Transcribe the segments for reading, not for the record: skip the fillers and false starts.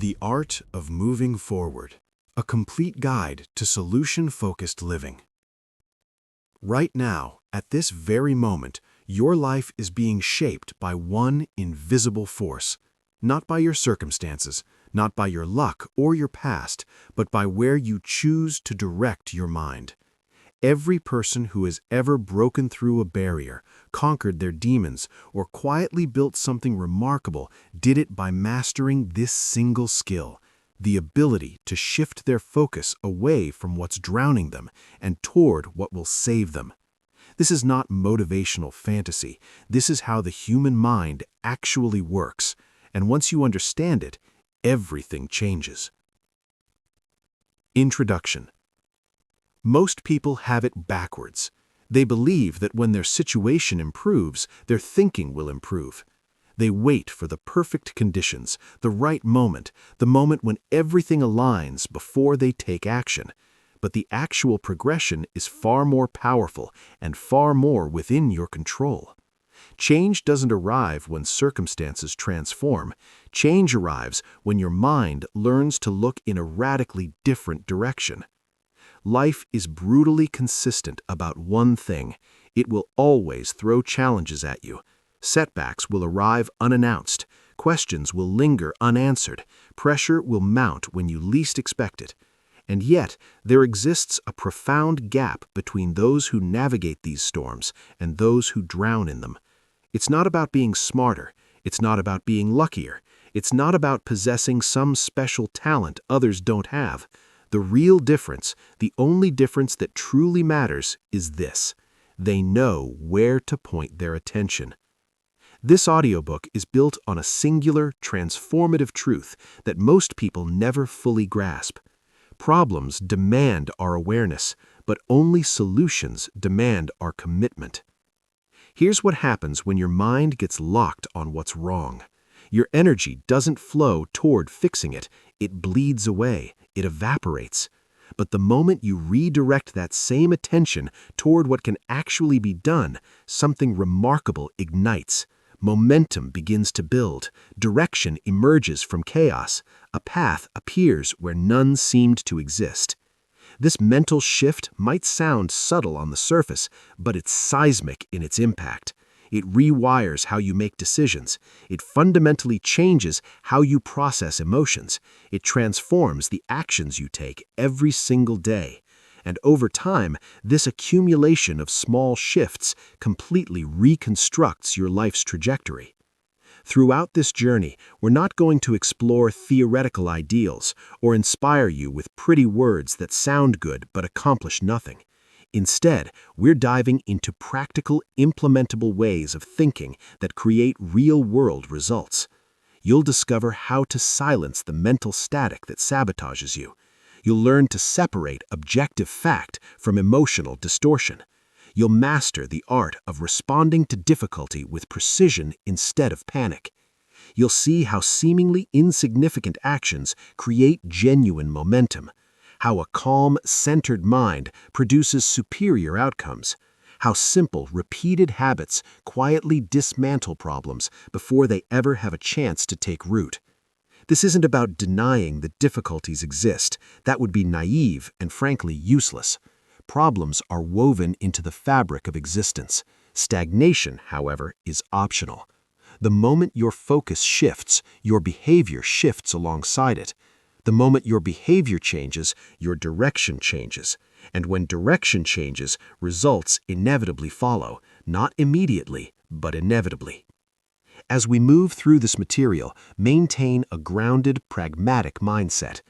The Art of Moving Forward, a complete guide to solution-focused living. Right now, at this very moment, your life is being shaped by one invisible force, not by your circumstances, not by your luck or your past, but by where you choose to direct your mind. Every person who has ever broken through a barrier, conquered their demons, or quietly built something remarkable did it by mastering this single skill, the ability to shift their focus away from what's drowning them and toward what will save them. This is not motivational fantasy. This is how the human mind actually works, and once you understand it, everything changes. Introduction. Most people have it backwards. They believe that when their situation improves, their thinking will improve. They wait for the perfect conditions, the right moment, the moment when everything aligns before they take action. But the actual progression is far more powerful and far more within your control. Change doesn't arrive when circumstances transform. Change arrives when your mind learns to look in a radically different direction. Life is brutally consistent about one thing. It will always throw challenges at you. Setbacks will arrive unannounced. Questions will linger unanswered. Pressure will mount when you least expect it. And yet, there exists a profound gap between those who navigate these storms and those who drown in them. It's not about being smarter. It's not about being luckier. It's not about possessing some special talent others don't have. The real difference, the only difference that truly matters, is this: they know where to point their attention. This audiobook is built on a singular, transformative truth that most people never fully grasp. Problems demand our awareness, but only solutions demand our commitment. Here's what happens when your mind gets locked on what's wrong. Your energy doesn't flow toward fixing it. It bleeds away. It evaporates. But the moment you redirect that same attention toward what can actually be done, something remarkable ignites. Momentum begins to build. Direction emerges from chaos. A path appears where none seemed to exist. This mental shift might sound subtle on the surface, but it's seismic in its impact. It rewires how you make decisions. It fundamentally changes how you process emotions. It transforms the actions you take every single day. And over time, this accumulation of small shifts completely reconstructs your life's trajectory. Throughout this journey, we're not going to explore theoretical ideals or inspire you with pretty words that sound good but accomplish nothing. Instead, we're diving into practical, implementable ways of thinking that create real-world results. You'll discover how to silence the mental static that sabotages you. You'll learn to separate objective fact from emotional distortion. You'll master the art of responding to difficulty with precision instead of panic. You'll see how seemingly insignificant actions create genuine momentum. How a calm, centered mind produces superior outcomes. How simple, repeated habits quietly dismantle problems before they ever have a chance to take root. This isn't about denying that difficulties exist. That would be naive and frankly useless. Problems are woven into the fabric of existence. Stagnation, however, is optional. The moment your focus shifts, your behavior shifts alongside it. The moment your behavior changes, your direction changes. And when direction changes, results inevitably follow, not immediately, but inevitably. As we move through this material, maintain a grounded, pragmatic mindset.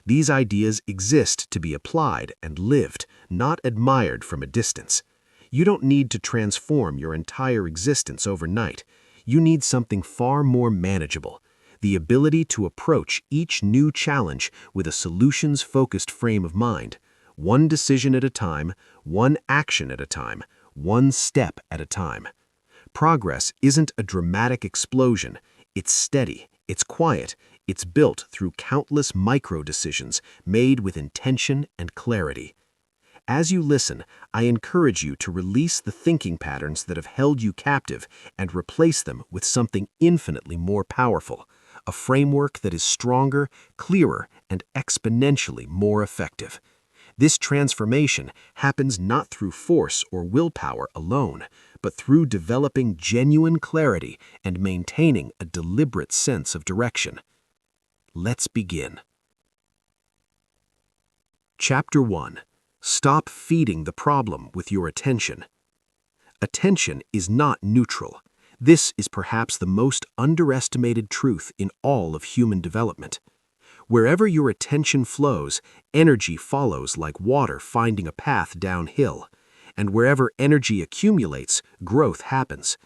These ideas exist to be applied and lived, not admired from a distance. You don't need to transform your entire existence overnight. You need something far more manageable. The ability to approach each new challenge with a solutions-focused frame of mind, one decision at a time, one action at a time, one step at a time. Progress isn't a dramatic explosion. It's steady, it's quiet, it's built through countless micro-decisions made with intention and clarity. As you listen, I encourage you to release the thinking patterns that have held you captive and replace them with something infinitely more powerful. a framework that is stronger, clearer, and exponentially more effective. This transformation happens not through force or willpower alone, but through developing genuine clarity and maintaining a deliberate sense of direction. Let's begin. Chapter 1. Stop feeding the problem with your attention. Attention is not neutral. This is perhaps the most underestimated truth in all of human development. Wherever your attention flows, energy follows like water finding a path downhill. And wherever energy accumulates, growth happens.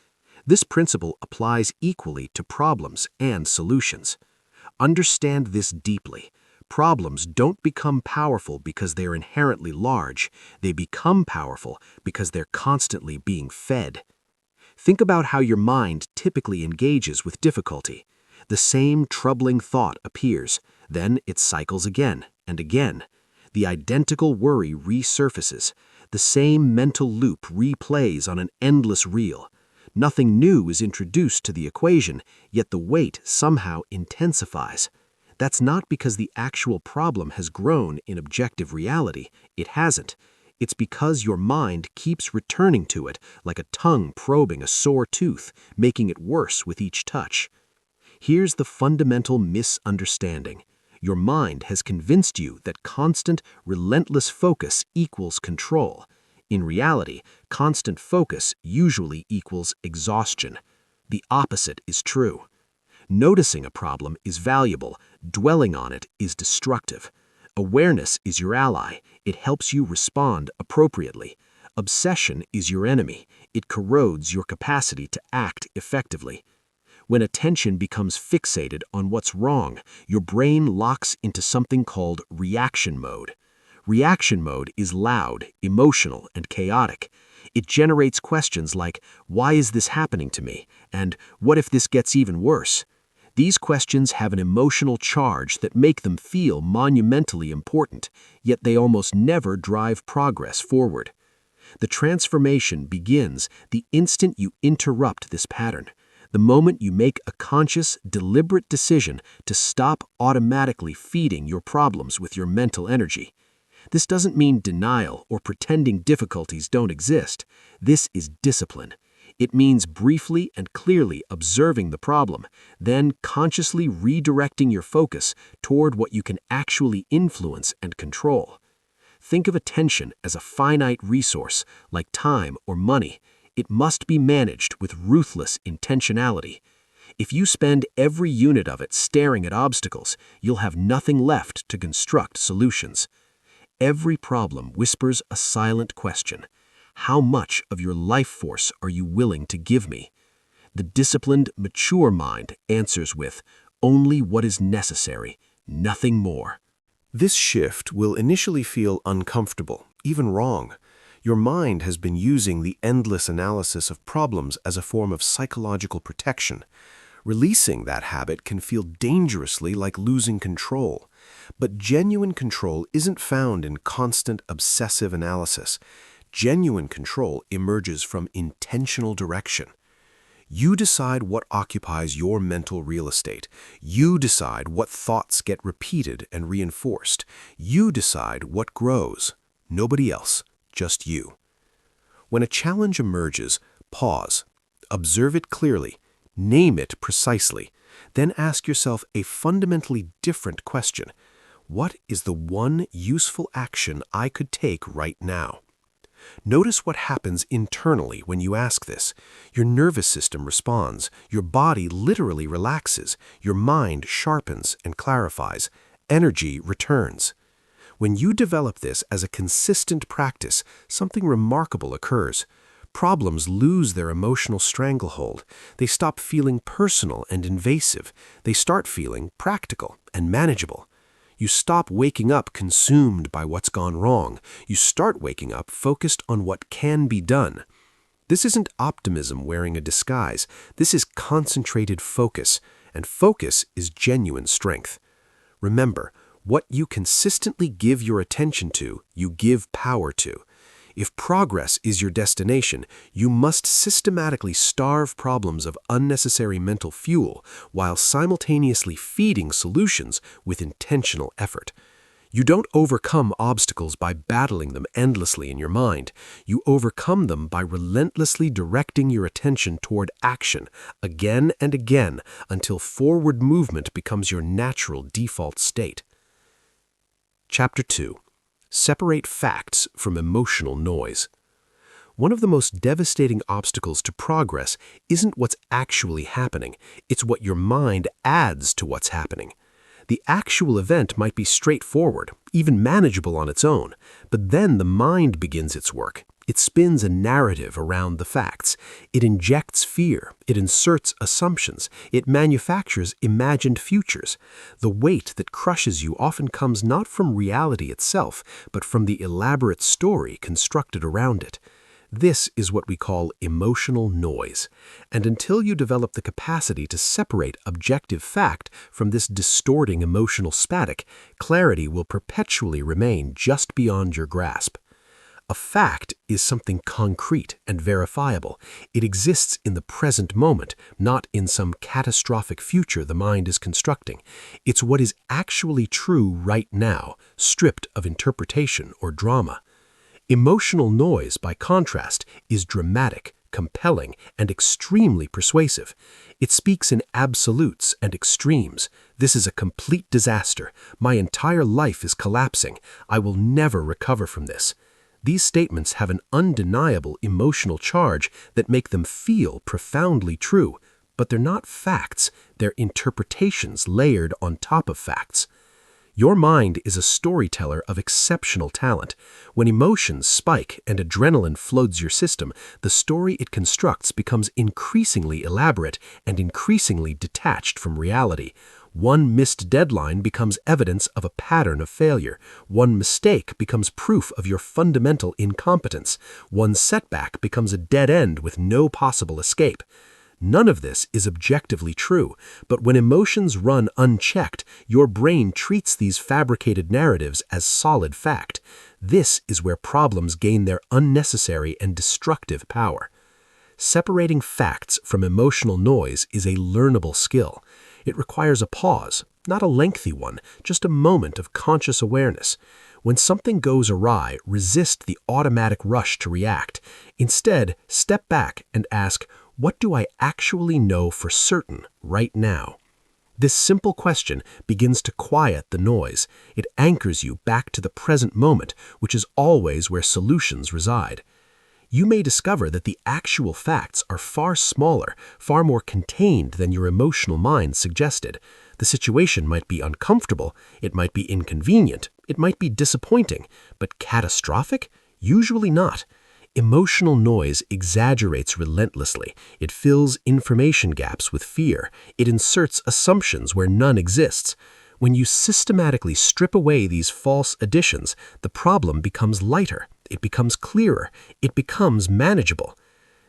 This principle applies equally to problems and solutions. Understand this deeply. Problems don't become powerful because they're inherently large. They become powerful because they're constantly being fed. Think about how your mind typically engages with difficulty. The same troubling thought appears, then it cycles again and again. The identical worry resurfaces. The same mental loop replays on an endless reel. Nothing new is introduced to the equation, yet the weight somehow intensifies. That's not because the actual problem has grown in objective reality. It hasn't. It's because your mind keeps returning to it like a tongue probing a sore tooth, making it worse with each touch. Here's the fundamental misunderstanding. Your mind has convinced you that constant, relentless focus equals control. In reality, constant focus usually equals exhaustion. The opposite is true. Noticing a problem is valuable. Dwelling on it is destructive. Awareness is your ally. It helps you respond appropriately. Obsession is your enemy. It corrodes your capacity to act effectively. When attention becomes fixated on what's wrong, your brain locks into something called reaction mode. Reaction mode is loud, emotional, and chaotic. It generates questions like, "Why is this happening to me?" and "What if this gets even worse?" These questions have an emotional charge that make them feel monumentally important, yet they almost never drive progress forward. The transformation begins the instant you interrupt this pattern, the moment you make a conscious, deliberate decision to stop automatically feeding your problems with your mental energy. This doesn't mean denial or pretending difficulties don't exist. This is discipline. It means briefly and clearly observing the problem, then consciously redirecting your focus toward what you can actually influence and control. Think of attention as a finite resource, like time or money. It must be managed with ruthless intentionality. If you spend every unit of it staring at obstacles, you'll have nothing left to construct solutions. Every problem whispers a silent question. How much of your life force are you willing to give me? The disciplined, mature mind answers with, only what is necessary, nothing more. This shift will initially feel uncomfortable, even wrong. Your mind has been using the endless analysis of problems as a form of psychological protection. Releasing that habit can feel dangerously like losing control. But genuine control isn't found in constant obsessive analysis. Genuine control emerges from intentional direction. You decide what occupies your mental real estate. You decide what thoughts get repeated and reinforced. You decide what grows. Nobody else, just you. When a challenge emerges, pause. Observe it clearly. Name it precisely. Then ask yourself a fundamentally different question. What is the one useful action I could take right now? Notice what happens internally when you ask this. Your nervous system responds, your body literally relaxes, your mind sharpens and clarifies, energy returns. When you develop this as a consistent practice, something remarkable occurs. Problems lose their emotional stranglehold. They stop feeling personal and invasive. They start feeling practical and manageable. You stop waking up consumed by what's gone wrong. You start waking up focused on what can be done. This isn't optimism wearing a disguise. This is concentrated focus, and focus is genuine strength. Remember, what you consistently give your attention to, you give power to. If progress is your destination, you must systematically starve problems of unnecessary mental fuel while simultaneously feeding solutions with intentional effort. You don't overcome obstacles by battling them endlessly in your mind. You overcome them by relentlessly directing your attention toward action again and again until forward movement becomes your natural default state. Chapter 2. Separate facts from emotional noise. One of the most devastating obstacles to progress isn't what's actually happening, it's what your mind adds to what's happening. The actual event might be straightforward, even manageable on its own, but then the mind begins its work. It spins a narrative around the facts. It injects fear. It inserts assumptions. It manufactures imagined futures. The weight that crushes you often comes not from reality itself, but from the elaborate story constructed around it. This is what we call emotional noise. And until you develop the capacity to separate objective fact from this distorting emotional static, clarity will perpetually remain just beyond your grasp. A fact is something concrete and verifiable. It exists in the present moment, not in some catastrophic future the mind is constructing. It's what is actually true right now, stripped of interpretation or drama. Emotional noise, by contrast, is dramatic, compelling, and extremely persuasive. It speaks in absolutes and extremes. This is a complete disaster. My entire life is collapsing. I will never recover from this. These statements have an undeniable emotional charge that make them feel profoundly true, but they're not facts. They're interpretations layered on top of facts. Your mind is a storyteller of exceptional talent. When emotions spike and adrenaline floods your system, the story it constructs becomes increasingly elaborate and increasingly detached from reality. One missed deadline becomes evidence of a pattern of failure. One mistake becomes proof of your fundamental incompetence. One setback becomes a dead end with no possible escape. None of this is objectively true, but when emotions run unchecked, your brain treats these fabricated narratives as solid fact. This is where problems gain their unnecessary and destructive power. Separating facts from emotional noise is a learnable skill. It requires a pause, not a lengthy one, just a moment of conscious awareness. When something goes awry, resist the automatic rush to react. Instead, step back and ask, what do I actually know for certain right now? This simple question begins to quiet the noise. It anchors you back to the present moment, which is always where solutions reside. You may discover that the actual facts are far smaller, far more contained than your emotional mind suggested. The situation might be uncomfortable, it might be inconvenient, it might be disappointing, but catastrophic? Usually not. Emotional noise exaggerates relentlessly. It fills information gaps with fear. It inserts assumptions where none exists. When you systematically strip away these false additions, the problem becomes lighter. It becomes clearer. It becomes manageable.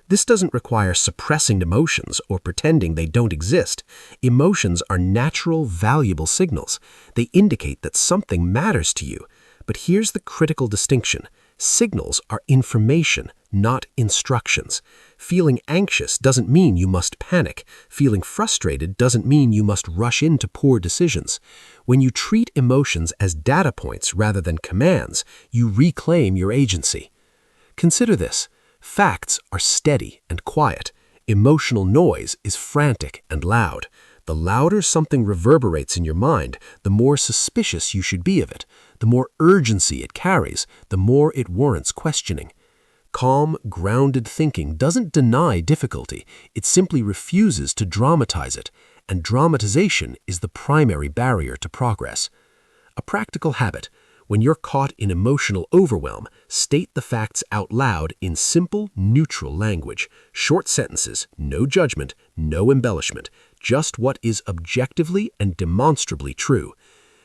This doesn't require suppressing emotions or pretending they don't exist. Emotions are natural, valuable signals. They indicate that something matters to you. But here's the critical distinction. Signals are information, not instructions. Feeling anxious doesn't mean you must panic. Feeling frustrated doesn't mean you must rush into poor decisions. When you treat emotions as data points rather than commands, you reclaim your agency. Consider this. Facts are steady and quiet. Emotional noise is frantic and loud. The louder something reverberates in your mind, the more suspicious you should be of it. The more urgency it carries, the more it warrants questioning. Calm, grounded thinking doesn't deny difficulty. It simply refuses to dramatize it, and dramatization is the primary barrier to progress. A practical habit. When you're caught in emotional overwhelm, state the facts out loud in simple, neutral language. Short sentences, no judgment, no embellishment, just what is objectively and demonstrably true.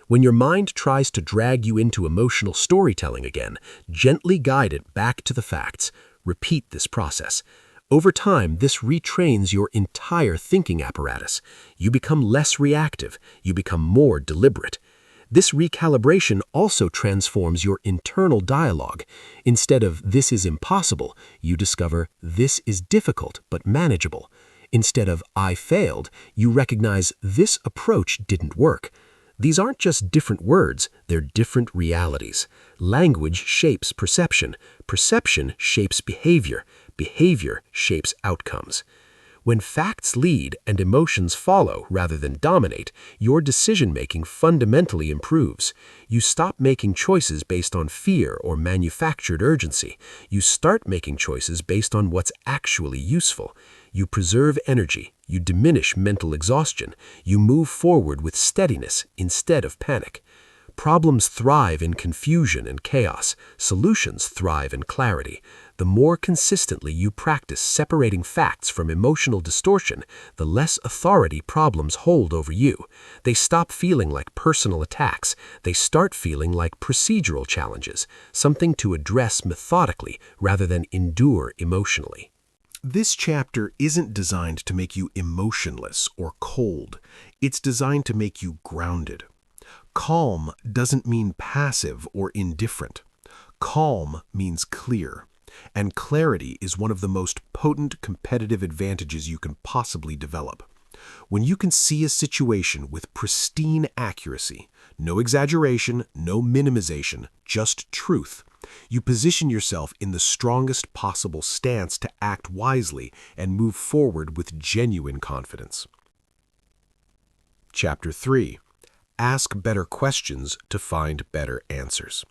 When your mind tries to drag you into emotional storytelling again, gently guide it back to the facts. Repeat this process. Over time, this retrains your entire thinking apparatus. You become less reactive. You become more deliberate. This recalibration also transforms your internal dialogue. Instead of "this is impossible," you discover "this is difficult but manageable." Instead of "I failed," you recognize "this approach didn't work." These aren't just different words, they're different realities. Language shapes perception. Perception shapes behavior. Behavior shapes outcomes. When facts lead and emotions follow rather than dominate, your decision-making fundamentally improves. You stop making choices based on fear or manufactured urgency. You start making choices based on what's actually useful. You preserve energy. You diminish mental exhaustion. You move forward with steadiness instead of panic. Problems thrive in confusion and chaos. Solutions thrive in clarity. The more consistently you practice separating facts from emotional distortion, the less authority problems hold over you. They stop feeling like personal attacks. They start feeling like procedural challenges, something to address methodically rather than endure emotionally. This chapter isn't designed to make you emotionless or cold. It's designed to make you grounded. Calm doesn't mean passive or indifferent. Calm means clear. And clarity is one of the most potent competitive advantages you can possibly develop. When you can see a situation with pristine accuracy, no exaggeration, no minimization, just truth, you position yourself in the strongest possible stance to act wisely and move forward with genuine confidence. Chapter 3. Ask better questions to find better answers.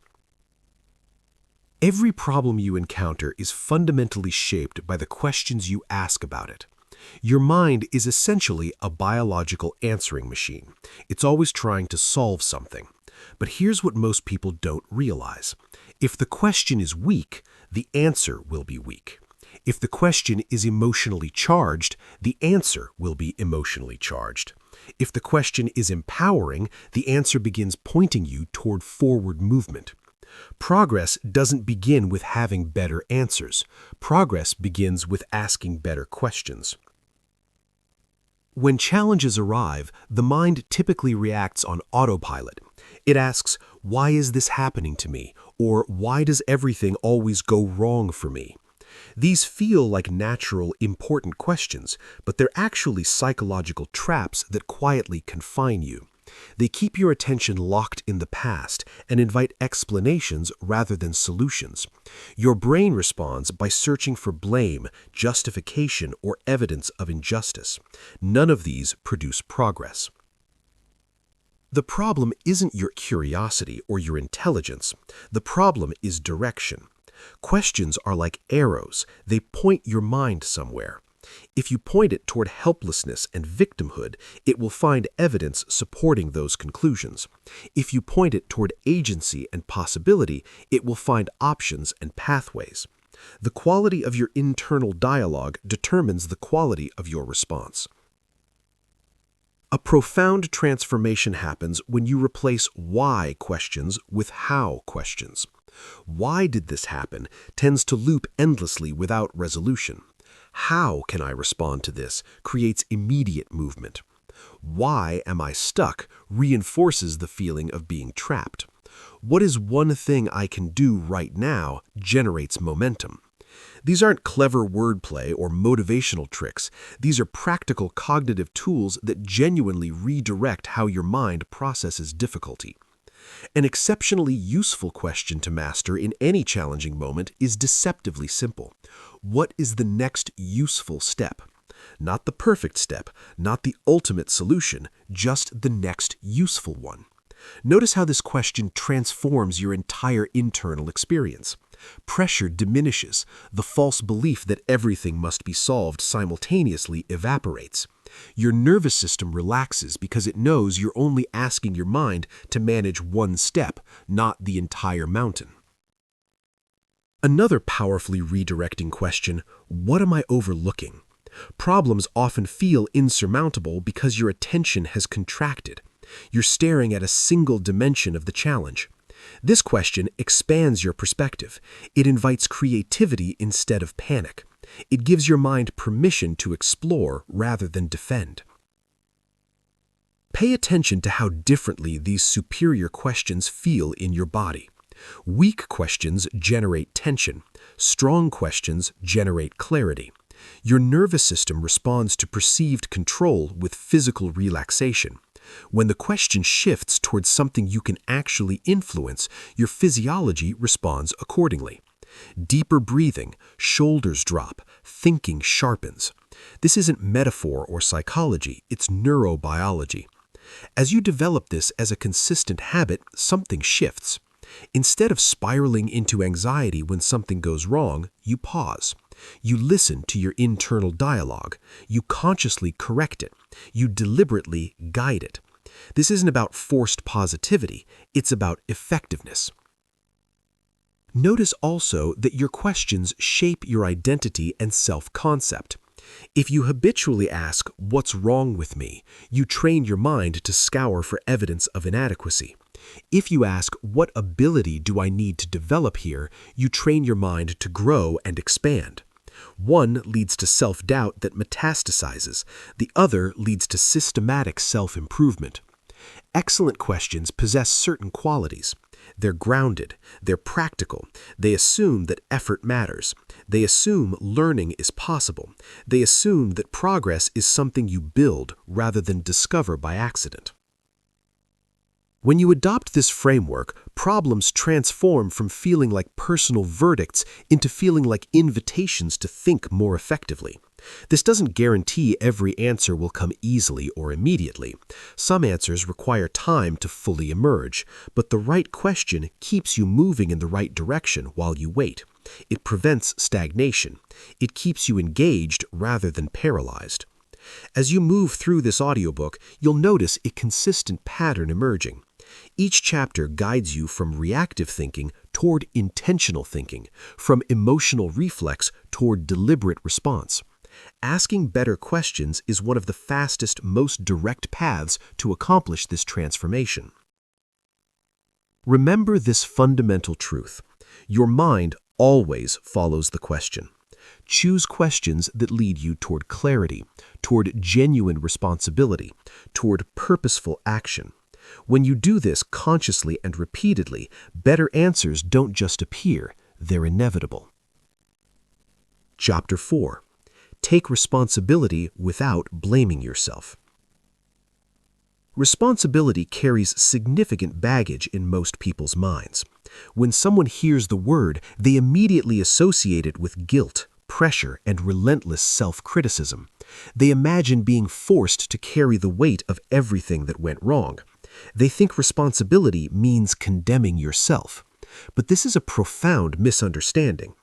Every problem you encounter is fundamentally shaped by the questions you ask about it. Your mind is essentially a biological answering machine. It's always trying to solve something. But here's what most people don't realize. If the question is weak, the answer will be weak. If the question is emotionally charged, the answer will be emotionally charged. If the question is empowering, the answer begins pointing you toward forward movement. Progress doesn't begin with having better answers. Progress begins with asking better questions. When challenges arrive, the mind typically reacts on autopilot. It asks, "Why is this happening to me?" or "Why does everything always go wrong for me?" These feel like natural, important questions, but they're actually psychological traps that quietly confine you. They keep your attention locked in the past and invite explanations rather than solutions. Your brain responds by searching for blame, justification, or evidence of injustice. None of these produce progress. The problem isn't your curiosity or your intelligence. The problem is direction. Questions are like arrows. They point your mind somewhere. If you point it toward helplessness and victimhood, it will find evidence supporting those conclusions. If you point it toward agency and possibility, it will find options and pathways. The quality of your internal dialogue determines the quality of your response. A profound transformation happens when you replace why questions with how questions. Why did this happen tends to loop endlessly without resolution. How can I respond to this creates immediate movement. Why am I stuck reinforces the feeling of being trapped. What is one thing I can do right now generates momentum. These aren't clever wordplay or motivational tricks. These are practical cognitive tools that genuinely redirect how your mind processes difficulty. An exceptionally useful question to master in any challenging moment is deceptively simple. What is the next useful step? Not the perfect step, not the ultimate solution, just the next useful one. Notice how this question transforms your entire internal experience. Pressure diminishes. The false belief that everything must be solved simultaneously evaporates. Your nervous system relaxes because it knows you're only asking your mind to manage one step, not the entire mountain. Another powerfully redirecting question: what am I overlooking? Problems often feel insurmountable because your attention has contracted. You're staring at a single dimension of the challenge. This question expands your perspective. It invites creativity instead of panic. It gives your mind permission to explore rather than defend. Pay attention to how differently these superior questions feel in your body. Weak questions generate tension. Strong questions generate clarity. Your nervous system responds to perceived control with physical relaxation. When the question shifts towards something you can actually influence, your physiology responds accordingly. Deeper breathing, shoulders drop, thinking sharpens. This isn't metaphor or psychology, it's neurobiology. As you develop this as a consistent habit, something shifts. Instead of spiraling into anxiety when something goes wrong, you pause. You listen to your internal dialogue. You consciously correct it. You deliberately guide it. This isn't about forced positivity, it's about effectiveness. Notice also that your questions shape your identity and self-concept. If you habitually ask, "What's wrong with me?" you train your mind to scour for evidence of inadequacy. If you ask, "What ability do I need to develop here?" you train your mind to grow and expand. One leads to self-doubt that metastasizes. The other leads to systematic self-improvement. Excellent questions possess certain qualities. They're grounded, they're practical, they assume that effort matters, they assume learning is possible, they assume that progress is something you build rather than discover by accident. When you adopt this framework, problems transform from feeling like personal verdicts into feeling like invitations to think more effectively. This doesn't guarantee every answer will come easily or immediately. Some answers require time to fully emerge, but the right question keeps you moving in the right direction while you wait. It prevents stagnation. It keeps you engaged rather than paralyzed. As you move through this audiobook, you'll notice a consistent pattern emerging. Each chapter guides you from reactive thinking toward intentional thinking, from emotional reflex toward deliberate response. Asking better questions is one of the fastest, most direct paths to accomplish this transformation. Remember this fundamental truth. Your mind always follows the question. Choose questions that lead you toward clarity, toward genuine responsibility, toward purposeful action. When you do this consciously and repeatedly, better answers don't just appear, they're inevitable. Chapter 4. Take responsibility without blaming yourself. Responsibility carries significant baggage in most people's minds. When someone hears the word, they immediately associate it with guilt, pressure, and relentless self-criticism. They imagine being forced to carry the weight of everything that went wrong. They think responsibility means condemning yourself. But this is a profound misunderstanding.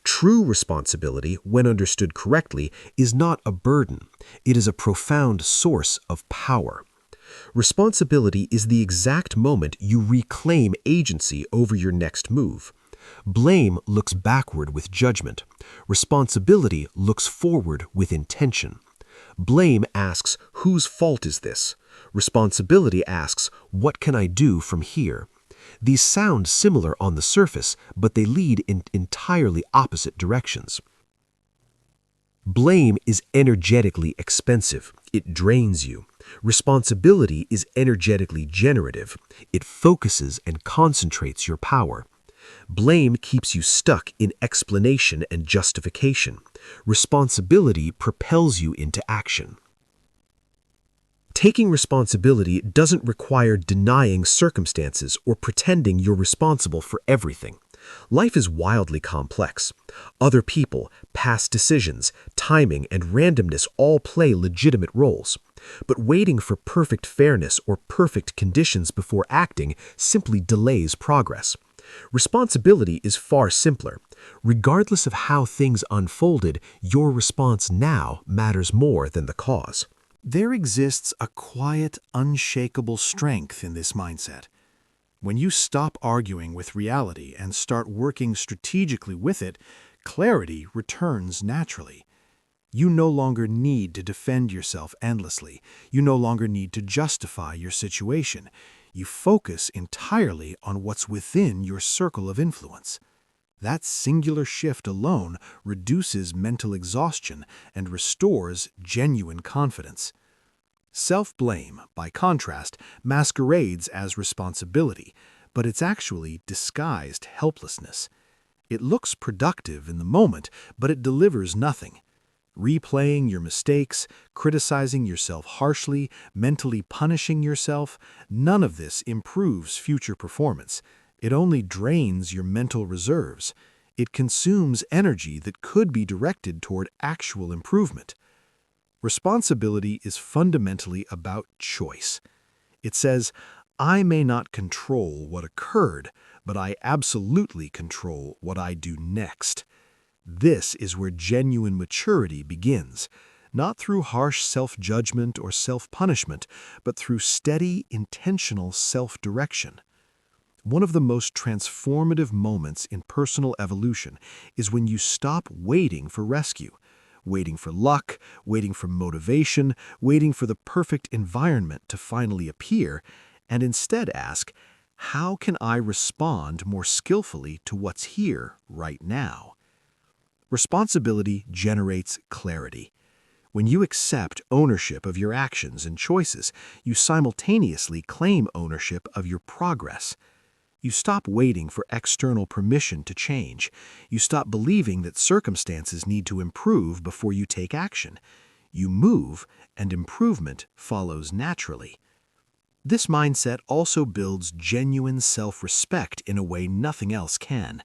True responsibility, when understood correctly, is not a burden. It is a profound source of power. Responsibility is the exact moment you reclaim agency over your next move. Blame looks backward with judgment. Responsibility looks forward with intention. Blame asks, "Whose fault is this?" Responsibility asks, "What can I do from here?" These sound similar on the surface, but they lead in entirely opposite directions. Blame is energetically expensive. It drains you. Responsibility is energetically generative. It focuses and concentrates your power. Blame keeps you stuck in explanation and justification. Responsibility propels you into action. Taking responsibility doesn't require denying circumstances or pretending you're responsible for everything. Life is wildly complex. Other people, past decisions, timing, and randomness all play legitimate roles. But waiting for perfect fairness or perfect conditions before acting simply delays progress. Responsibility is far simpler. Regardless of how things unfolded, your response now matters more than the cause. There exists a quiet, unshakable strength in this mindset. When you stop arguing with reality and start working strategically with it, clarity returns naturally. You no longer need to defend yourself endlessly. You no longer need to justify your situation. You focus entirely on what's within your circle of influence. That singular shift alone reduces mental exhaustion and restores genuine confidence. Self-blame, by contrast, masquerades as responsibility, but it's actually disguised helplessness. It looks productive in the moment, but it delivers nothing. Replaying your mistakes, criticizing yourself harshly, mentally punishing yourself, none of this improves future performance. It only drains your mental reserves. It consumes energy that could be directed toward actual improvement. Responsibility is fundamentally about choice. It says, I may not control what occurred, but I absolutely control what I do next. This is where genuine maturity begins, not through harsh self-judgment or self-punishment, but through steady, intentional self-direction. One of the most transformative moments in personal evolution is when you stop waiting for rescue, waiting for luck, waiting for motivation, waiting for the perfect environment to finally appear, and instead ask, how can I respond more skillfully to what's here right now? Responsibility generates clarity. When you accept ownership of your actions and choices, you simultaneously claim ownership of your progress. You stop waiting for external permission to change. You stop believing that circumstances need to improve before you take action. You move, and improvement follows naturally. This mindset also builds genuine self-respect in a way nothing else can.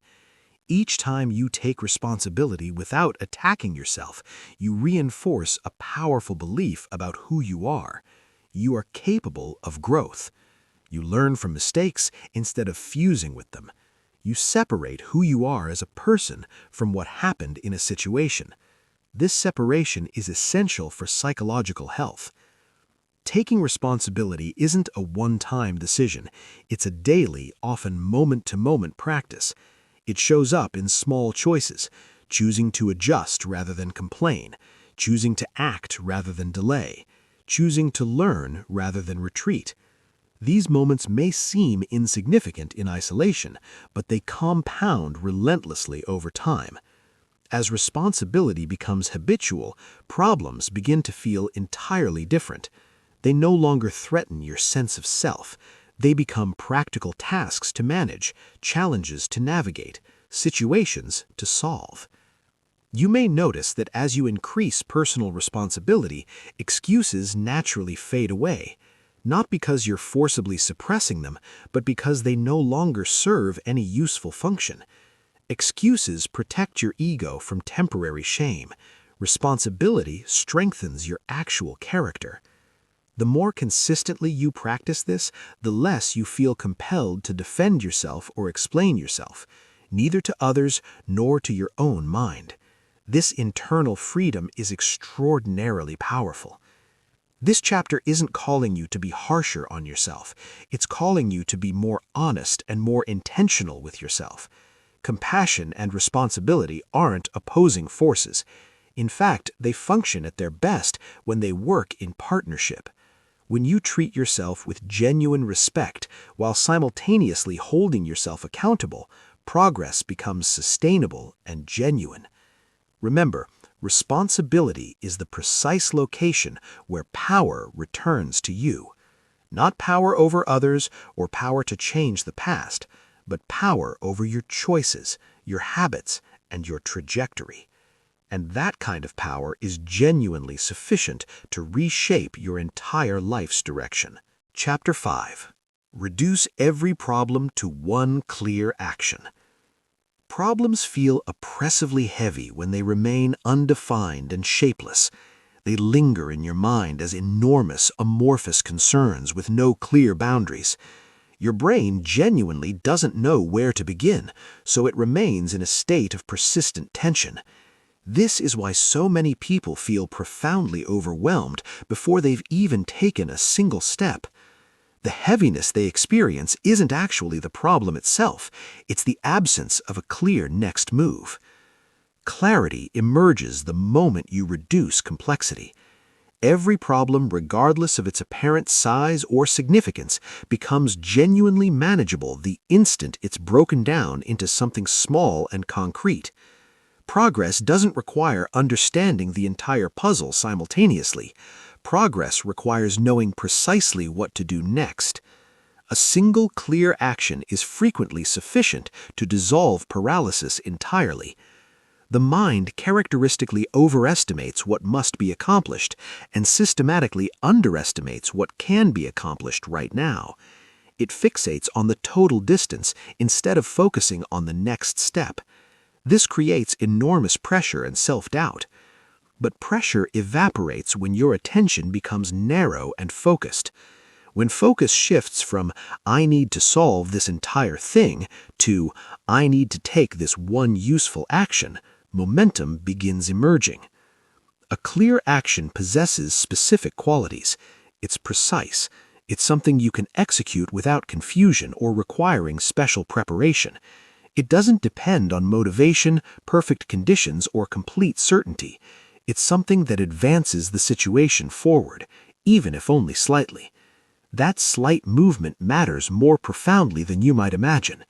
Each time you take responsibility without attacking yourself, you reinforce a powerful belief about who you are. You are capable of growth. You learn from mistakes instead of fusing with them. You separate who you are as a person from what happened in a situation. This separation is essential for psychological health. Taking responsibility isn't a one-time decision. It's a daily, often moment-to-moment practice. It shows up in small choices, choosing to adjust rather than complain, choosing to act rather than delay, choosing to learn rather than retreat. These moments may seem insignificant in isolation, but they compound relentlessly over time. As responsibility becomes habitual, problems begin to feel entirely different. They no longer threaten your sense of self. They become practical tasks to manage, challenges to navigate, situations to solve. You may notice that as you increase personal responsibility, excuses naturally fade away, not because you're forcibly suppressing them, but because they no longer serve any useful function. Excuses protect your ego from temporary shame. Responsibility strengthens your actual character. The more consistently you practice this, the less you feel compelled to defend yourself or explain yourself, neither to others nor to your own mind. This internal freedom is extraordinarily powerful. This chapter isn't calling you to be harsher on yourself. It's calling you to be more honest and more intentional with yourself. Compassion and responsibility aren't opposing forces. In fact, they function at their best when they work in partnership. When you treat yourself with genuine respect while simultaneously holding yourself accountable, progress becomes sustainable and genuine. Remember, responsibility is the precise location where power returns to you. Not power over others or power to change the past, but power over your choices, your habits, and your trajectory. And that kind of power is genuinely sufficient to reshape your entire life's direction. Chapter 5. Reduce every problem to one clear action. Problems feel oppressively heavy when they remain undefined and shapeless. They linger in your mind as enormous, amorphous concerns with no clear boundaries. Your brain genuinely doesn't know where to begin, so it remains in a state of persistent tension. This is why so many people feel profoundly overwhelmed before they've even taken a single step. The heaviness they experience isn't actually the problem itself, it's the absence of a clear next move. Clarity emerges the moment you reduce complexity. Every problem, regardless of its apparent size or significance, becomes genuinely manageable the instant it's broken down into something small and concrete. Progress doesn't require understanding the entire puzzle simultaneously. Progress requires knowing precisely what to do next. A single clear action is frequently sufficient to dissolve paralysis entirely. The mind characteristically overestimates what must be accomplished and systematically underestimates what can be accomplished right now. It fixates on the total distance instead of focusing on the next step. This creates enormous pressure and self-doubt. But pressure evaporates when your attention becomes narrow and focused. When focus shifts from "I need to solve this entire thing" to "I need to take this one useful action," momentum begins emerging. A clear action possesses specific qualities. It's precise. It's something you can execute without confusion or requiring special preparation. It doesn't depend on motivation, perfect conditions, or complete certainty. It's something that advances the situation forward, even if only slightly. That slight movement matters more profoundly than you might imagine.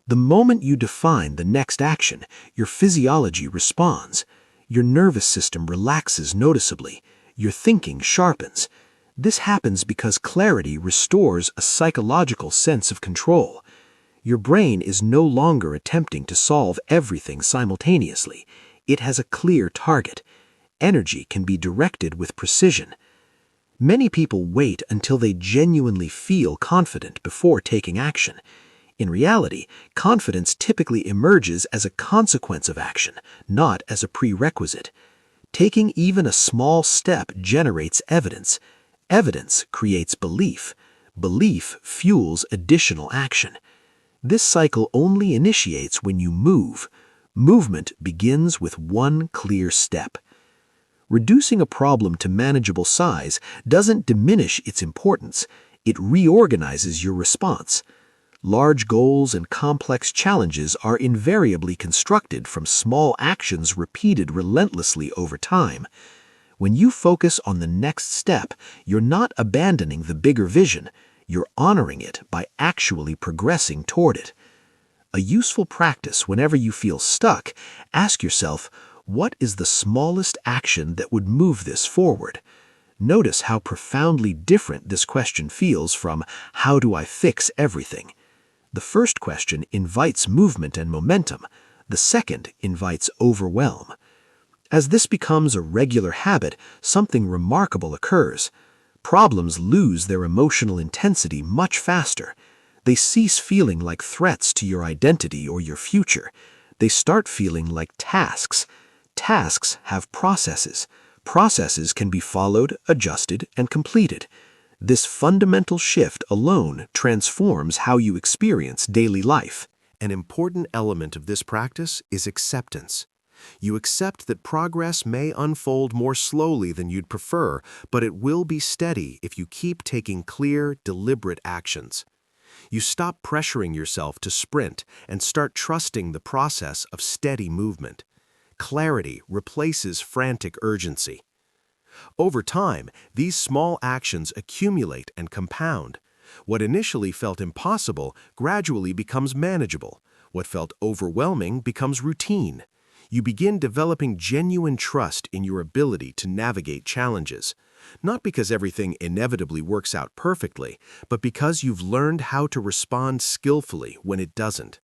The moment you define the next action, your physiology responds. Your nervous system relaxes noticeably. Your thinking sharpens. This happens because clarity restores a psychological sense of control. Your brain is no longer attempting to solve everything simultaneously. It has a clear target. Energy can be directed with precision. Many people wait until they genuinely feel confident before taking action. In reality, confidence typically emerges as a consequence of action, not as a prerequisite. Taking even a small step generates evidence. Evidence creates belief. Belief fuels additional action. This cycle only initiates when you move. Movement begins with one clear step. Reducing a problem to manageable size doesn't diminish its importance. It reorganizes your response. Large goals and complex challenges are invariably constructed from small actions repeated relentlessly over time. When you focus on the next step, you're not abandoning the bigger vision. You're honoring it by actually progressing toward it. A useful practice whenever you feel stuck, ask yourself, what is the smallest action that would move this forward? Notice how profoundly different this question feels from, how do I fix everything? The first question invites movement and momentum. The second invites overwhelm. As this becomes a regular habit, something remarkable occurs. Problems lose their emotional intensity much faster. They cease feeling like threats to your identity or your future. They start feeling like tasks. Tasks have processes. Processes can be followed, adjusted, and completed. This fundamental shift alone transforms how you experience daily life. An important element of this practice is acceptance. You accept that progress may unfold more slowly than you'd prefer, but it will be steady if you keep taking clear, deliberate actions. You stop pressuring yourself to sprint and start trusting the process of steady movement. Clarity replaces frantic urgency. Over time, these small actions accumulate and compound. What initially felt impossible gradually becomes manageable. What felt overwhelming becomes routine. You begin developing genuine trust in your ability to navigate challenges. Not because everything inevitably works out perfectly, but because you've learned how to respond skillfully when it doesn't.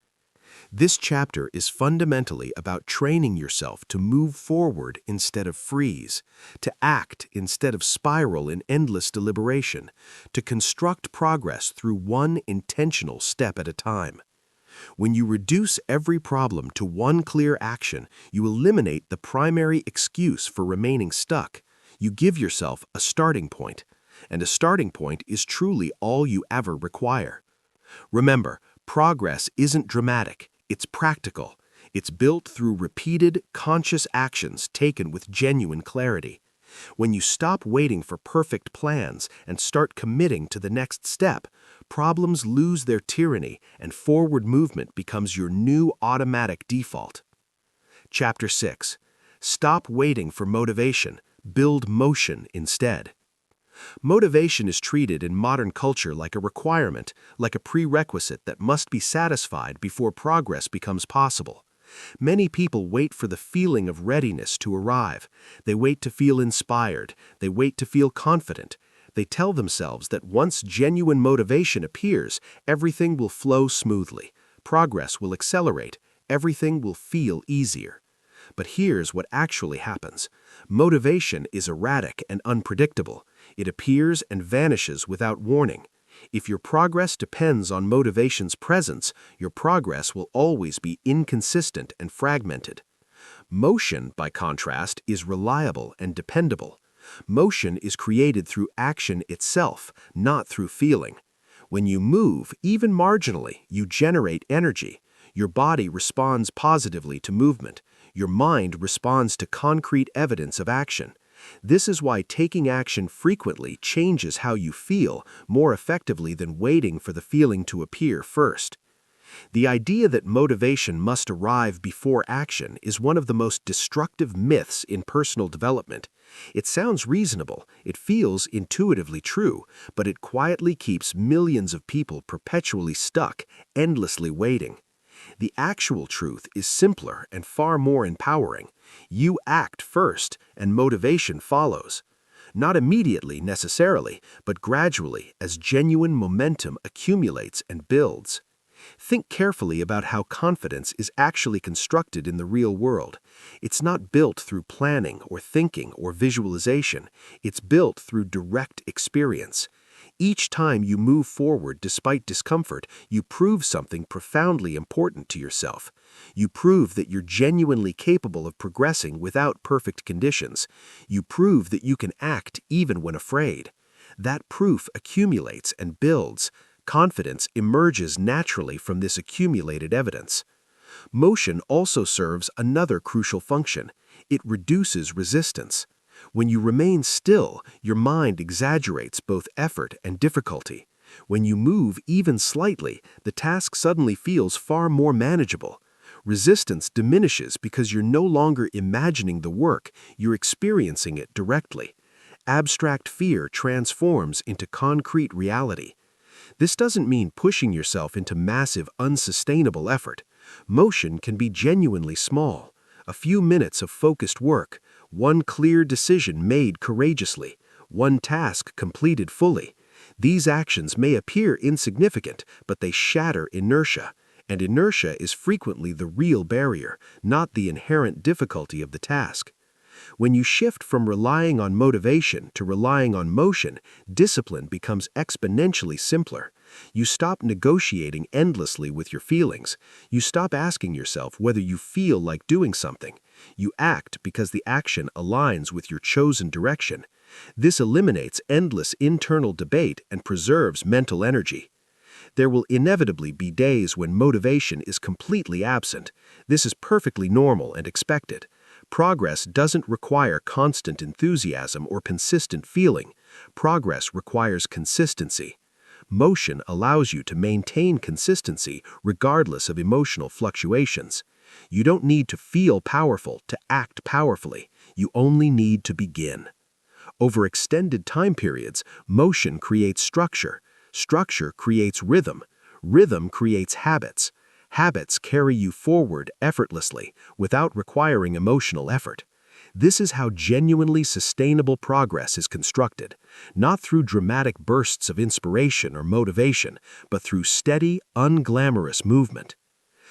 This chapter is fundamentally about training yourself to move forward instead of freeze, to act instead of spiral in endless deliberation, to construct progress through one intentional step at a time. When you reduce every problem to one clear action, you eliminate the primary excuse for remaining stuck. You give yourself a starting point, and a starting point is truly all you ever require. Remember, progress isn't dramatic, it's practical. It's built through repeated, conscious actions taken with genuine clarity. When you stop waiting for perfect plans and start committing to the next step, problems lose their tyranny and forward movement becomes your new automatic default. Chapter 6. Stop waiting for motivation. Build motion instead. Motivation is treated in modern culture like a requirement, like a prerequisite that must be satisfied before progress becomes possible. Many people wait for the feeling of readiness to arrive. They wait to feel inspired. They wait to feel confident. They tell themselves that once genuine motivation appears, everything will flow smoothly. Progress will accelerate. Everything will feel easier. But here's what actually happens. Motivation is erratic and unpredictable. It appears and vanishes without warning. If your progress depends on motivation's presence, your progress will always be inconsistent and fragmented. Motion, by contrast, is reliable and dependable. Motion is created through action itself, not through feeling. When you move, even marginally, you generate energy. Your body responds positively to movement. Your mind responds to concrete evidence of action. This is why taking action frequently changes how you feel more effectively than waiting for the feeling to appear first. The idea that motivation must arrive before action is one of the most destructive myths in personal development. It sounds reasonable, it feels intuitively true, but it quietly keeps millions of people perpetually stuck, endlessly waiting. The actual truth is simpler and far more empowering. You act first, and motivation follows. Not immediately necessarily, but gradually as genuine momentum accumulates and builds. Think carefully about how confidence is actually constructed in the real world. It's not built through planning or thinking or visualization. It's built through direct experience. Each time you move forward despite discomfort, you prove something profoundly important to yourself. You prove that you're genuinely capable of progressing without perfect conditions. You prove that you can act even when afraid. That proof accumulates and builds. Confidence emerges naturally from this accumulated evidence. Motion also serves another crucial function. It reduces resistance. When you remain still, your mind exaggerates both effort and difficulty. When you move even slightly, the task suddenly feels far more manageable. Resistance diminishes because you're no longer imagining the work, you're experiencing it directly. Abstract fear transforms into concrete reality. This doesn't mean pushing yourself into massive, unsustainable effort. Motion can be genuinely small. A few minutes of focused work, one clear decision made courageously, one task completed fully. These actions may appear insignificant, but they shatter inertia, and inertia is frequently the real barrier, not the inherent difficulty of the task. When you shift from relying on motivation to relying on motion, discipline becomes exponentially simpler. You stop negotiating endlessly with your feelings. You stop asking yourself whether you feel like doing something. You act because the action aligns with your chosen direction. This eliminates endless internal debate and preserves mental energy. There will inevitably be days when motivation is completely absent. This is perfectly normal and expected. Progress doesn't require constant enthusiasm or consistent feeling. Progress requires consistency. Motion allows you to maintain consistency regardless of emotional fluctuations. You don't need to feel powerful to act powerfully. You only need to begin. Over extended time periods, motion creates structure. Structure creates rhythm. Rhythm creates habits. Habits carry you forward effortlessly, without requiring emotional effort. This is how genuinely sustainable progress is constructed, not through dramatic bursts of inspiration or motivation, but through steady, unglamorous movement.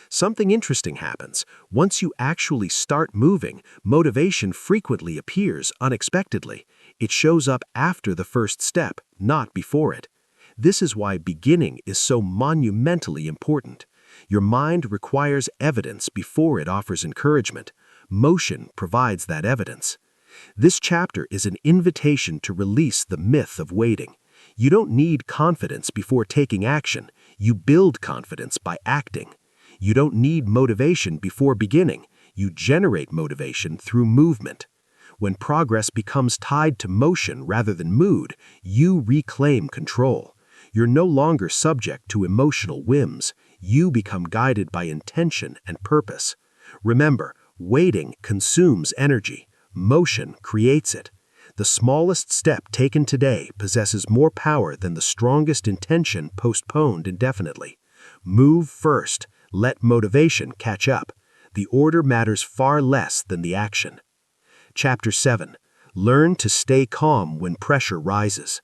Something interesting happens. Once you actually start moving, motivation frequently appears unexpectedly. It shows up after the first step, not before it. This is why beginning is so monumentally important. Your mind requires evidence before it offers encouragement. Motion provides that evidence. This chapter is an invitation to release the myth of waiting. You don't need confidence before taking action. You build confidence by acting. You don't need motivation before beginning. You generate motivation through movement. When progress becomes tied to motion rather than mood, you reclaim control. You're no longer subject to emotional whims. You become guided by intention and purpose. Remember, waiting consumes energy. Motion creates it. The smallest step taken today possesses more power than the strongest intention postponed indefinitely. Move first. Let motivation catch up. The order matters far less than the action. Chapter 7. Learn to stay calm when pressure rises.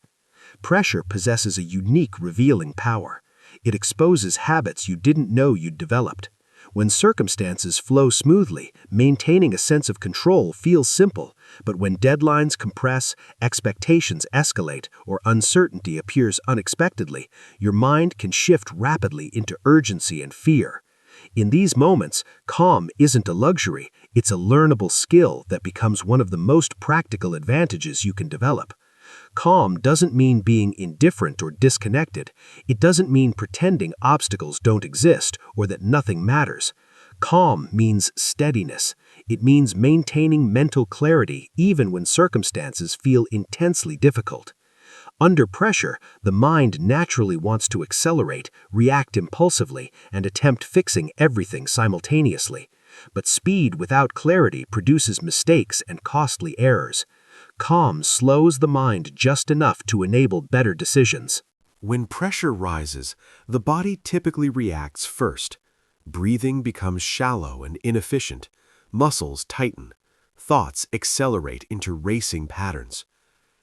Pressure possesses a unique revealing power. It exposes habits you didn't know you'd developed. When circumstances flow smoothly, maintaining a sense of control feels simple, but when deadlines compress, expectations escalate, or uncertainty appears unexpectedly, your mind can shift rapidly into urgency and fear. In these moments, calm isn't a luxury, it's a learnable skill that becomes one of the most practical advantages you can develop. Calm doesn't mean being indifferent or disconnected. It doesn't mean pretending obstacles don't exist or that nothing matters. Calm means steadiness. It means maintaining mental clarity even when circumstances feel intensely difficult. Under pressure, the mind naturally wants to accelerate, react impulsively, and attempt fixing everything simultaneously. But speed without clarity produces mistakes and costly errors. Calm slows the mind just enough to enable better decisions. When pressure rises, the body typically reacts first. Breathing becomes shallow and inefficient. Muscles tighten. Thoughts accelerate into racing patterns.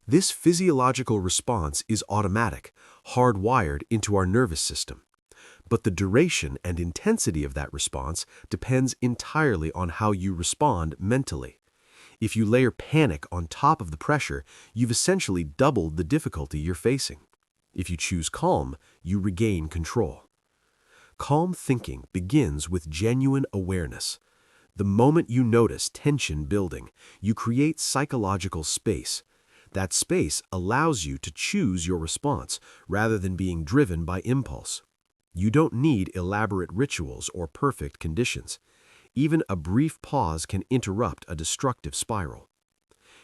This physiological response is automatic, hardwired into our nervous system. But the duration and intensity of that response depends entirely on how you respond mentally. If you layer panic on top of the pressure, you've essentially doubled the difficulty you're facing. If you choose calm, you regain control. Calm thinking begins with genuine awareness. The moment you notice tension building, you create psychological space. That space allows you to choose your response rather than being driven by impulse. You don't need elaborate rituals or perfect conditions. Even a brief pause can interrupt a destructive spiral.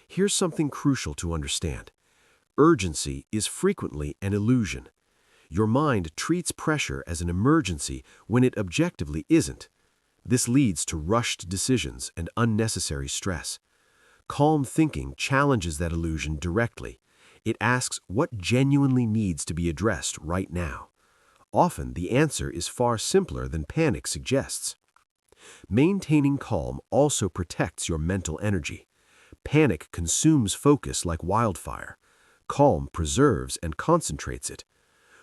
Here's something crucial to understand. Urgency is frequently an illusion. Your mind treats pressure as an emergency when it objectively isn't. This leads to rushed decisions and unnecessary stress. Calm thinking challenges that illusion directly. It asks what genuinely needs to be addressed right now. Often, the answer is far simpler than panic suggests. Maintaining calm also protects your mental energy. Panic consumes focus like wildfire. Calm preserves and concentrates it.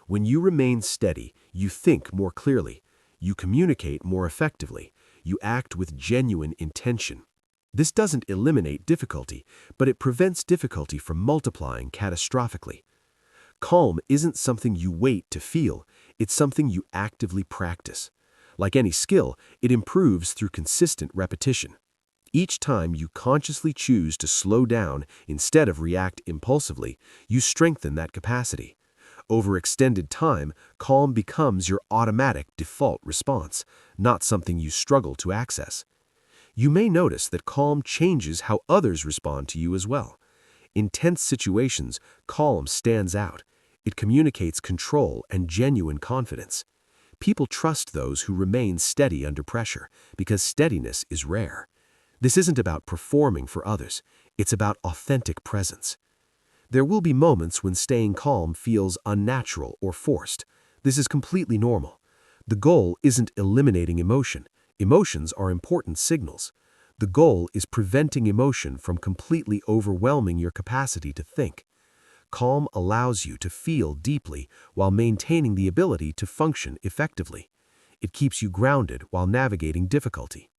When you remain steady, you think more clearly. You communicate more effectively. You act with genuine intention. This doesn't eliminate difficulty, but it prevents difficulty from multiplying catastrophically. Calm isn't something you wait to feel, it's something you actively practice. Like any skill, it improves through consistent repetition. Each time you consciously choose to slow down instead of react impulsively, you strengthen that capacity. Over extended time, calm becomes your automatic default response, not something you struggle to access. You may notice that calm changes how others respond to you as well. In tense situations, calm stands out. It communicates control and genuine confidence. People trust those who remain steady under pressure because steadiness is rare. This isn't about performing for others. It's about authentic presence. There will be moments when staying calm feels unnatural or forced. This is completely normal. The goal isn't eliminating emotion. Emotions are important signals. The goal is preventing emotion from completely overwhelming your capacity to think. Calm allows you to feel deeply while maintaining the ability to function effectively. It keeps you grounded while navigating difficulty.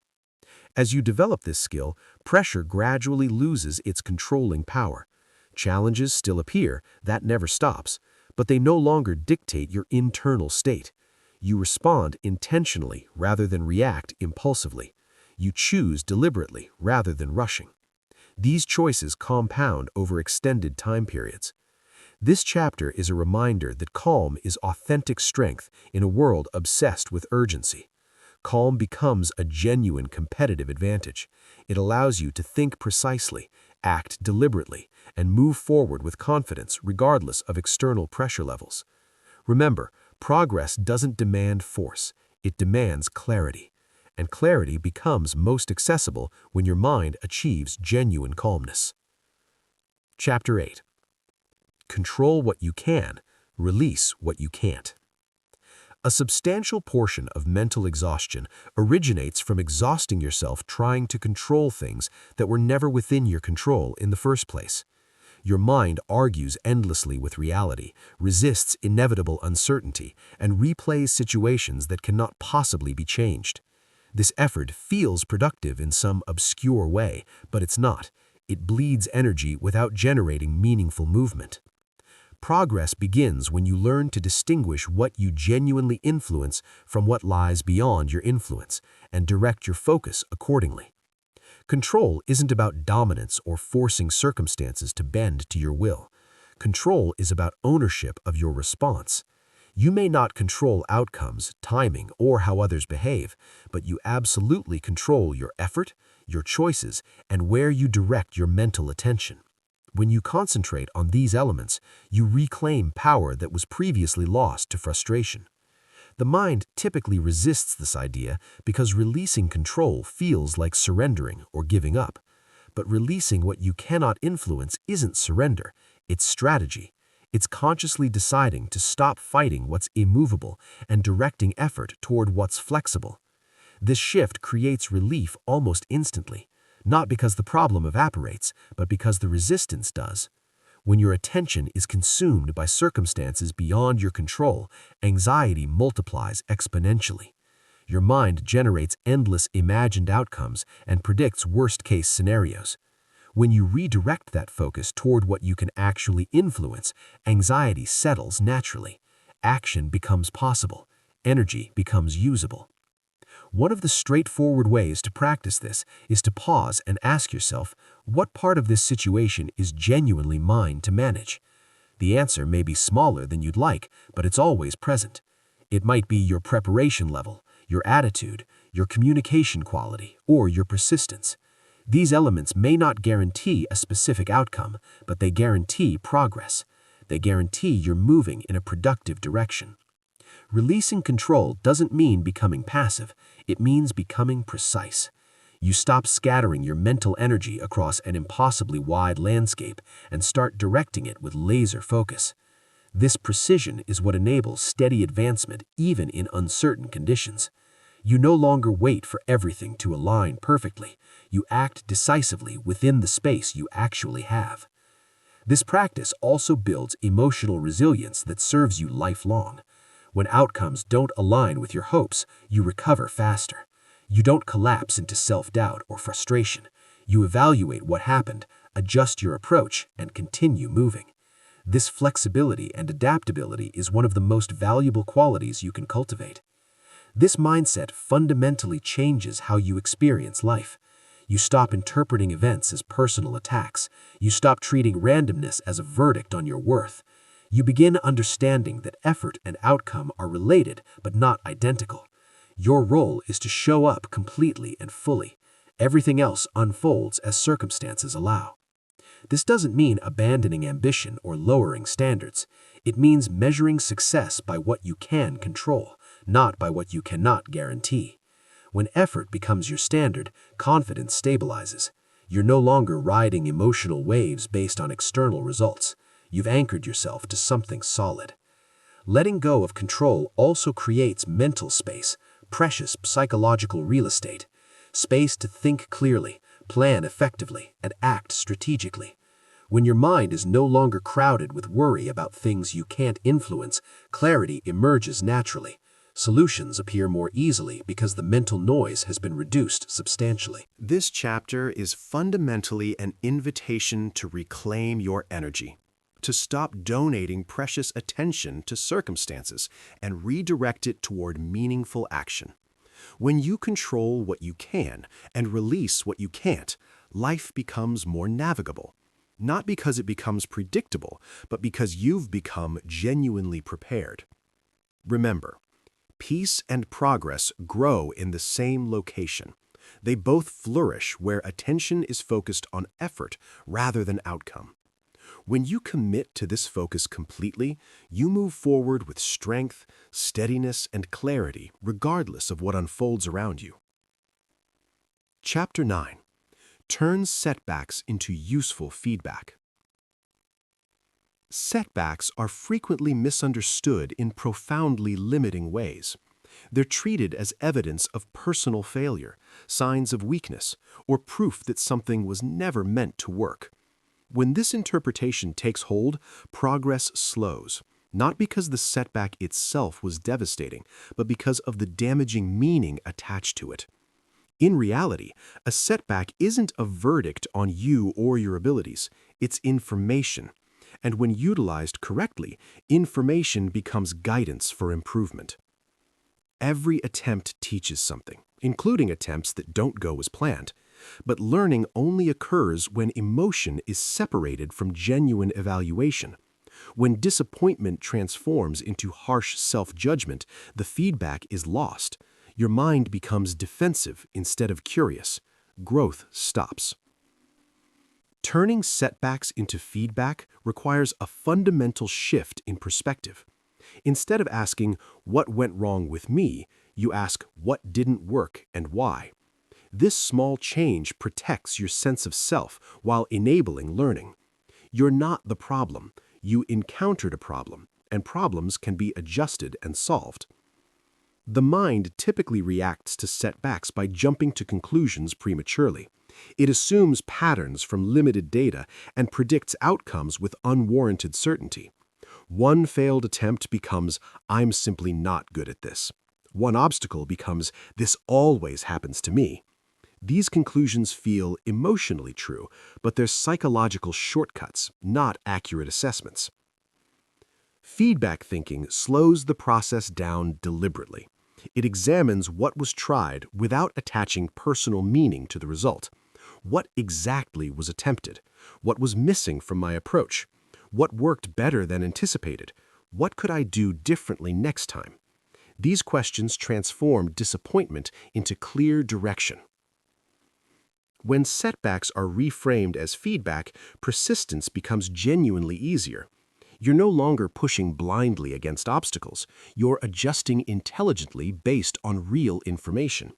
As you develop this skill, pressure gradually loses its controlling power. Challenges still appear, that never stops, but they no longer dictate your internal state. You respond intentionally rather than react impulsively. You choose deliberately rather than rushing. These choices compound over extended time periods. This chapter is a reminder that calm is authentic strength in a world obsessed with urgency. Calm becomes a genuine competitive advantage. It allows you to think precisely, act deliberately, and move forward with confidence regardless of external pressure levels. Remember, progress doesn't demand force, it demands clarity. And clarity becomes most accessible when your mind achieves genuine calmness. Chapter 8. Control what you can, release what you can't. A substantial portion of mental exhaustion originates from exhausting yourself trying to control things that were never within your control in the first place. Your mind argues endlessly with reality, resists inevitable uncertainty, and replays situations that cannot possibly be changed. This effort feels productive in some obscure way, but it's not. It bleeds energy without generating meaningful movement. Progress begins when you learn to distinguish what you genuinely influence from what lies beyond your influence, and direct your focus accordingly. Control isn't about dominance or forcing circumstances to bend to your will. Control is about ownership of your response. You may not control outcomes, timing, or how others behave, but you absolutely control your effort, your choices, and where you direct your mental attention. When you concentrate on these elements, you reclaim power that was previously lost to frustration. The mind typically resists this idea because releasing control feels like surrendering or giving up. But releasing what you cannot influence isn't surrender, it's strategy. It's consciously deciding to stop fighting what's immovable and directing effort toward what's flexible. This shift creates relief almost instantly, not because the problem evaporates, but because the resistance does. When your attention is consumed by circumstances beyond your control, anxiety multiplies exponentially. Your mind generates endless imagined outcomes and predicts worst-case scenarios. When you redirect that focus toward what you can actually influence, anxiety settles naturally. Action becomes possible. Energy becomes usable. One of the straightforward ways to practice this is to pause and ask yourself, what part of this situation is genuinely mine to manage? The answer may be smaller than you'd like, but it's always present. It might be your preparation level, your attitude, your communication quality, or your persistence. These elements may not guarantee a specific outcome, but they guarantee progress. They guarantee you're moving in a productive direction. Releasing control doesn't mean becoming passive, it means becoming precise. You stop scattering your mental energy across an impossibly wide landscape and start directing it with laser focus. This precision is what enables steady advancement even in uncertain conditions. You no longer wait for everything to align perfectly. You act decisively within the space you actually have. This practice also builds emotional resilience that serves you lifelong. When outcomes don't align with your hopes, you recover faster. You don't collapse into self-doubt or frustration. You evaluate what happened, adjust your approach, and continue moving. This flexibility and adaptability is one of the most valuable qualities you can cultivate. This mindset fundamentally changes how you experience life. You stop interpreting events as personal attacks. You stop treating randomness as a verdict on your worth. You begin understanding that effort and outcome are related but not identical. Your role is to show up completely and fully. Everything else unfolds as circumstances allow. This doesn't mean abandoning ambition or lowering standards. It means measuring success by what you can control, not by what you cannot guarantee. When effort becomes your standard, confidence stabilizes. You're no longer riding emotional waves based on external results. You've anchored yourself to something solid. Letting go of control also creates mental space, precious psychological real estate, space to think clearly, plan effectively, and act strategically. When your mind is no longer crowded with worry about things you can't influence, clarity emerges naturally. Solutions appear more easily because the mental noise has been reduced substantially. This chapter is fundamentally an invitation to reclaim your energy, to stop donating precious attention to circumstances and redirect it toward meaningful action. When you control what you can and release what you can't, life becomes more navigable. Not because it becomes predictable, but because you've become genuinely prepared. Remember, peace and progress grow in the same location. They both flourish where attention is focused on effort rather than outcome. When you commit to this focus completely, you move forward with strength, steadiness, and clarity, regardless of what unfolds around you. Chapter 9. Turn setbacks into useful feedback. Setbacks are frequently misunderstood in profoundly limiting ways. They're treated as evidence of personal failure, signs of weakness, or proof that something was never meant to work. When this interpretation takes hold, progress slows, not because the setback itself was devastating, but because of the damaging meaning attached to it. In reality, a setback isn't a verdict on you or your abilities, it's information. And when utilized correctly, information becomes guidance for improvement. Every attempt teaches something, including attempts that don't go as planned. But learning only occurs when emotion is separated from genuine evaluation. When disappointment transforms into harsh self-judgment, the feedback is lost. Your mind becomes defensive instead of curious. Growth stops. Turning setbacks into feedback requires a fundamental shift in perspective. Instead of asking, "What went wrong with me?" you ask, "What didn't work and why?" This small change protects your sense of self while enabling learning. You're not the problem. You encountered a problem, and problems can be adjusted and solved. The mind typically reacts to setbacks by jumping to conclusions prematurely. It assumes patterns from limited data and predicts outcomes with unwarranted certainty. One failed attempt becomes, "I'm simply not good at this." One obstacle becomes, "This always happens to me." These conclusions feel emotionally true, but they're psychological shortcuts, not accurate assessments. Feedback thinking slows the process down deliberately. It examines what was tried without attaching personal meaning to the result. What exactly was attempted? What was missing from my approach? What worked better than anticipated? What could I do differently next time? These questions transform disappointment into clear direction. When setbacks are reframed as feedback, persistence becomes genuinely easier. You're no longer pushing blindly against obstacles. You're adjusting intelligently based on real information.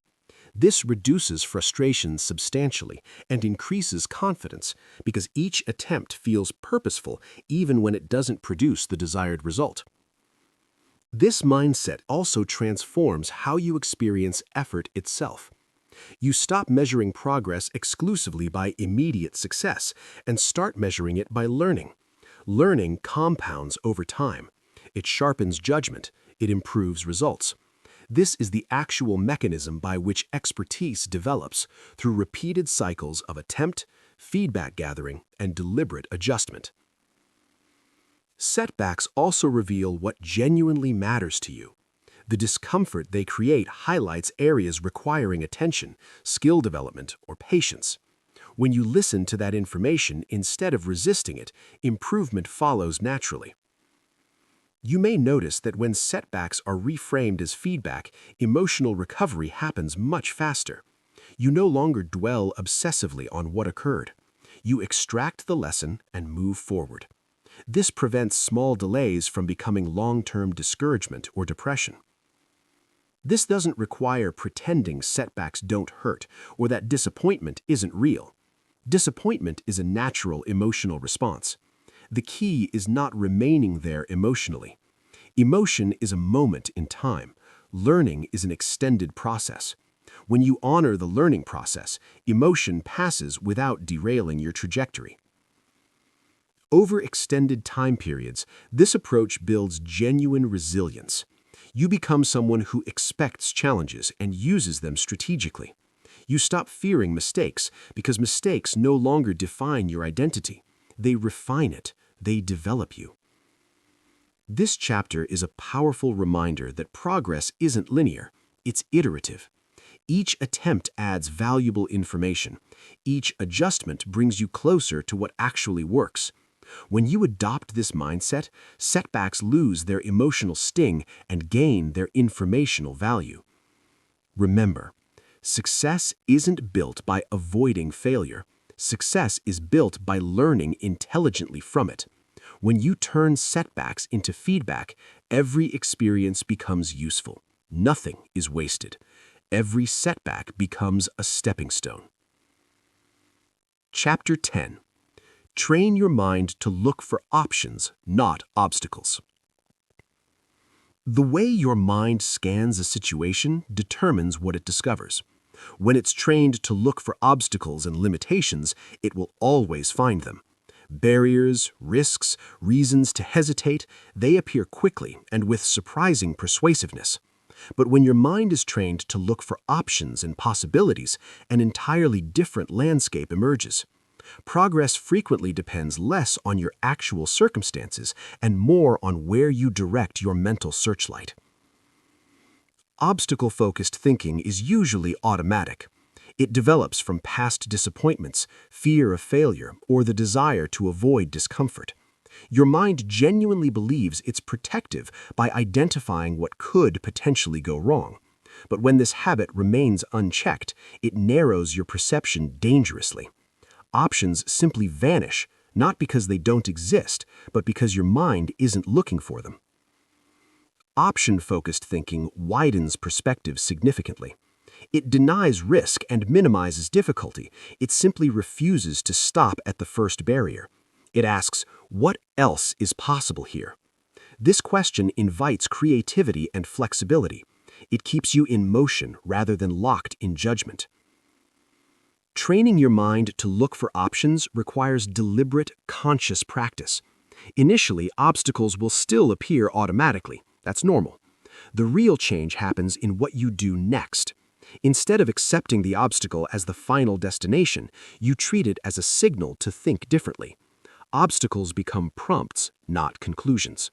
This reduces frustration substantially and increases confidence because each attempt feels purposeful even when it doesn't produce the desired result. This mindset also transforms how you experience effort itself. You stop measuring progress exclusively by immediate success and start measuring it by learning. Learning compounds over time. It sharpens judgment. It improves results. This is the actual mechanism by which expertise develops through repeated cycles of attempt, feedback gathering, and deliberate adjustment. Setbacks also reveal what genuinely matters to you. The discomfort they create highlights areas requiring attention, skill development, or patience. When you listen to that information instead of resisting it, improvement follows naturally. You may notice that when setbacks are reframed as feedback, emotional recovery happens much faster. You no longer dwell obsessively on what occurred. You extract the lesson and move forward. This prevents small delays from becoming long-term discouragement or depression. This doesn't require pretending setbacks don't hurt or that disappointment isn't real. Disappointment is a natural emotional response. The key is not remaining there emotionally. Emotion is a moment in time. Learning is an extended process. When you honor the learning process, emotion passes without derailing your trajectory. Over extended time periods, this approach builds genuine resilience. You become someone who expects challenges and uses them strategically. You stop fearing mistakes because mistakes no longer define your identity. They refine it. They develop you. This chapter is a powerful reminder that progress isn't linear. It's iterative. Each attempt adds valuable information. Each adjustment brings you closer to what actually works. When you adopt this mindset, setbacks lose their emotional sting and gain their informational value. Remember, success isn't built by avoiding failure. Success is built by learning intelligently from it. When you turn setbacks into feedback, every experience becomes useful. Nothing is wasted. Every setback becomes a stepping stone. Chapter 10. Train your mind to look for options, not obstacles. The way your mind scans a situation determines what it discovers. When it's trained to look for obstacles and limitations, it will always find them. Barriers, risks, reasons to hesitate, they appear quickly and with surprising persuasiveness. But when your mind is trained to look for options and possibilities, an entirely different landscape emerges. Progress frequently depends less on your actual circumstances and more on where you direct your mental searchlight. Obstacle-focused thinking is usually automatic. It develops from past disappointments, fear of failure, or the desire to avoid discomfort. Your mind genuinely believes it's protective by identifying what could potentially go wrong. But when this habit remains unchecked, it narrows your perception dangerously. Options simply vanish, not because they don't exist, but because your mind isn't looking for them. Option-focused thinking widens perspective significantly. It denies risk and minimizes difficulty. It simply refuses to stop at the first barrier. It asks, what else is possible here? This question invites creativity and flexibility. It keeps you in motion rather than locked in judgment. Training your mind to look for options requires deliberate, conscious practice. Initially, obstacles will still appear automatically. That's normal. The real change happens in what you do next. Instead of accepting the obstacle as the final destination, you treat it as a signal to think differently. Obstacles become prompts, not conclusions.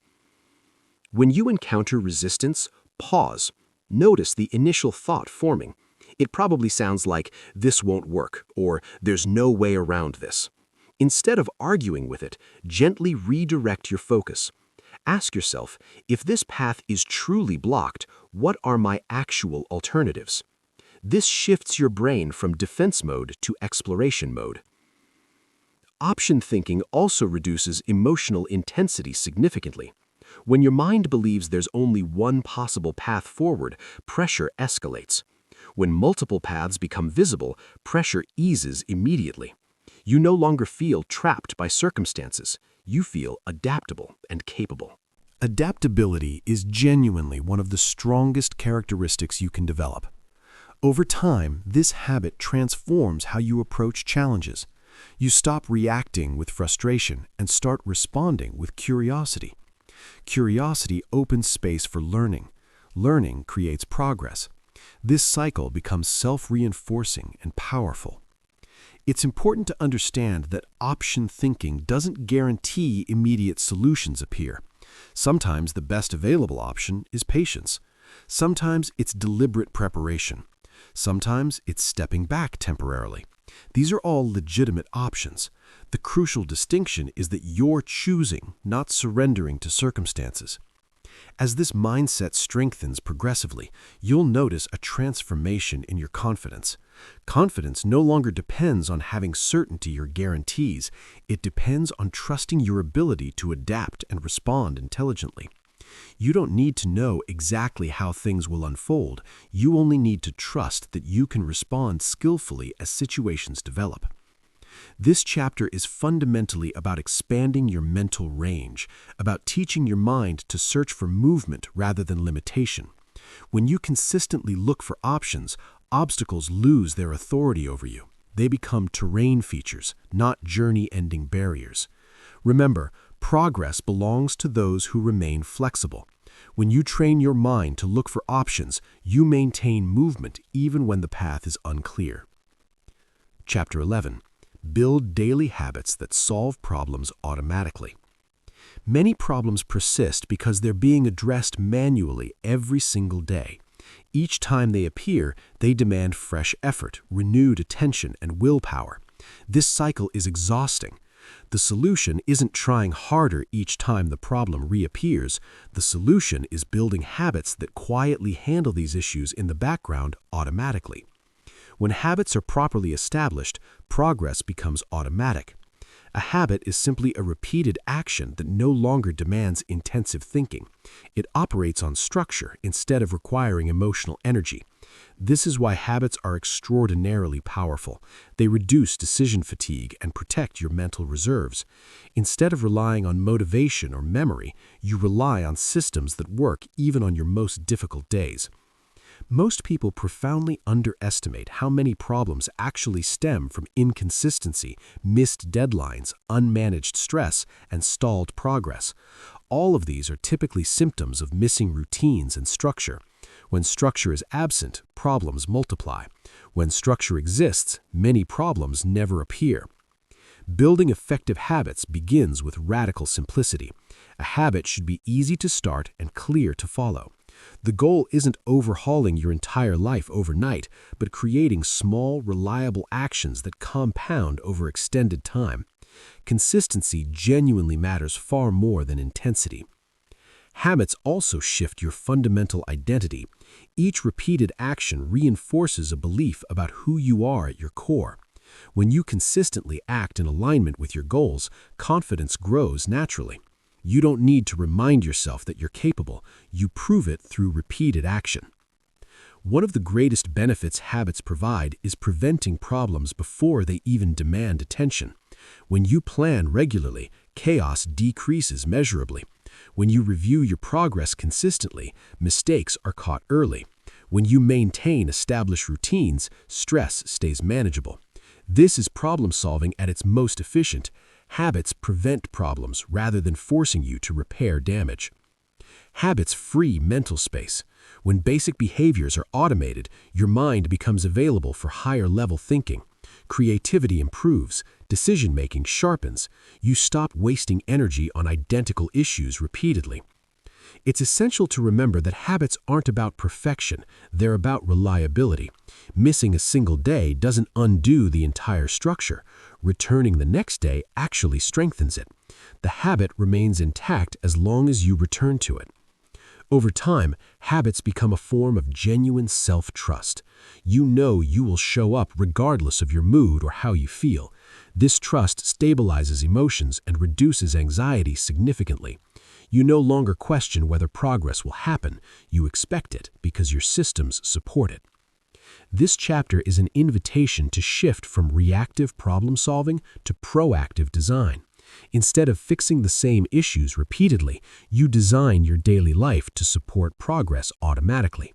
When you encounter resistance, pause. Notice the initial thought forming. It probably sounds like, "This won't work," or "There's no way around this." Instead of arguing with it, gently redirect your focus. Ask yourself, if this path is truly blocked, what are my actual alternatives? This shifts your brain from defense mode to exploration mode. Option thinking also reduces emotional intensity significantly. When your mind believes there's only one possible path forward, pressure escalates. When multiple paths become visible, pressure eases immediately. You no longer feel trapped by circumstances. You feel adaptable and capable. Adaptability is genuinely one of the strongest characteristics you can develop. Over time, this habit transforms how you approach challenges. You stop reacting with frustration and start responding with curiosity. Curiosity opens space for learning. Learning creates progress. This cycle becomes self-reinforcing and powerful. It's important to understand that option thinking doesn't guarantee immediate solutions appear. Sometimes the best available option is patience. Sometimes it's deliberate preparation. Sometimes it's stepping back temporarily. These are all legitimate options. The crucial distinction is that you're choosing, not surrendering to circumstances. As this mindset strengthens progressively, you'll notice a transformation in your confidence. Confidence no longer depends on having certainty or guarantees. It depends on trusting your ability to adapt and respond intelligently. You don't need to know exactly how things will unfold. You only need to trust that you can respond skillfully as situations develop. This chapter is fundamentally about expanding your mental range, about teaching your mind to search for movement rather than limitation. When you consistently look for options, obstacles lose their authority over you. They become terrain features, not journey-ending barriers. Remember, progress belongs to those who remain flexible. When you train your mind to look for options, you maintain movement even when the path is unclear. Chapter 11. Build daily habits that solve problems automatically. Many problems persist because they're being addressed manually every single day. Each time they appear, they demand fresh effort, renewed attention, and willpower. This cycle is exhausting. The solution isn't trying harder each time the problem reappears. The solution is building habits that quietly handle these issues in the background automatically. When habits are properly established, progress becomes automatic. A habit is simply a repeated action that no longer demands intensive thinking. It operates on structure instead of requiring emotional energy. This is why habits are extraordinarily powerful. They reduce decision fatigue and protect your mental reserves. Instead of relying on motivation or memory, you rely on systems that work even on your most difficult days. Most people profoundly underestimate how many problems actually stem from inconsistency, missed deadlines, unmanaged stress, and stalled progress. All of these are typically symptoms of missing routines and structure. When structure is absent, problems multiply. When structure exists, many problems never appear. Building effective habits begins with radical simplicity. A habit should be easy to start and clear to follow. The goal isn't overhauling your entire life overnight, but creating small, reliable actions that compound over extended time. Consistency genuinely matters far more than intensity. Habits also shift your fundamental identity. Each repeated action reinforces a belief about who you are at your core. When you consistently act in alignment with your goals, confidence grows naturally. You don't need to remind yourself that you're capable. You prove it through repeated action. One of the greatest benefits habits provide is preventing problems before they even demand attention. When you plan regularly, chaos decreases measurably. When you review your progress consistently, mistakes are caught early. When you maintain established routines, stress stays manageable. This is problem solving at its most efficient. Habits prevent problems rather than forcing you to repair damage. Habits free mental space. When basic behaviors are automated, your mind becomes available for higher-level thinking. Creativity improves, decision-making sharpens. You stop wasting energy on identical issues repeatedly. It's essential to remember that habits aren't about perfection, they're about reliability. Missing a single day doesn't undo the entire structure. Returning the next day actually strengthens it. The habit remains intact as long as you return to it. Over time, habits become a form of genuine self-trust. You know you will show up regardless of your mood or how you feel. This trust stabilizes emotions and reduces anxiety significantly. You no longer question whether progress will happen. You expect it because your systems support it. This chapter is an invitation to shift from reactive problem-solving to proactive design. Instead of fixing the same issues repeatedly, you design your daily life to support progress automatically.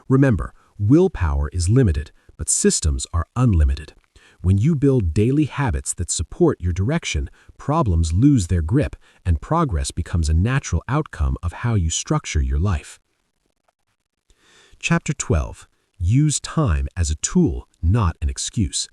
Remember, willpower is limited, but systems are unlimited. When you build daily habits that support your direction, problems lose their grip, and progress becomes a natural outcome of how you structure your life. Chapter 12. Use time as a tool, not an excuse.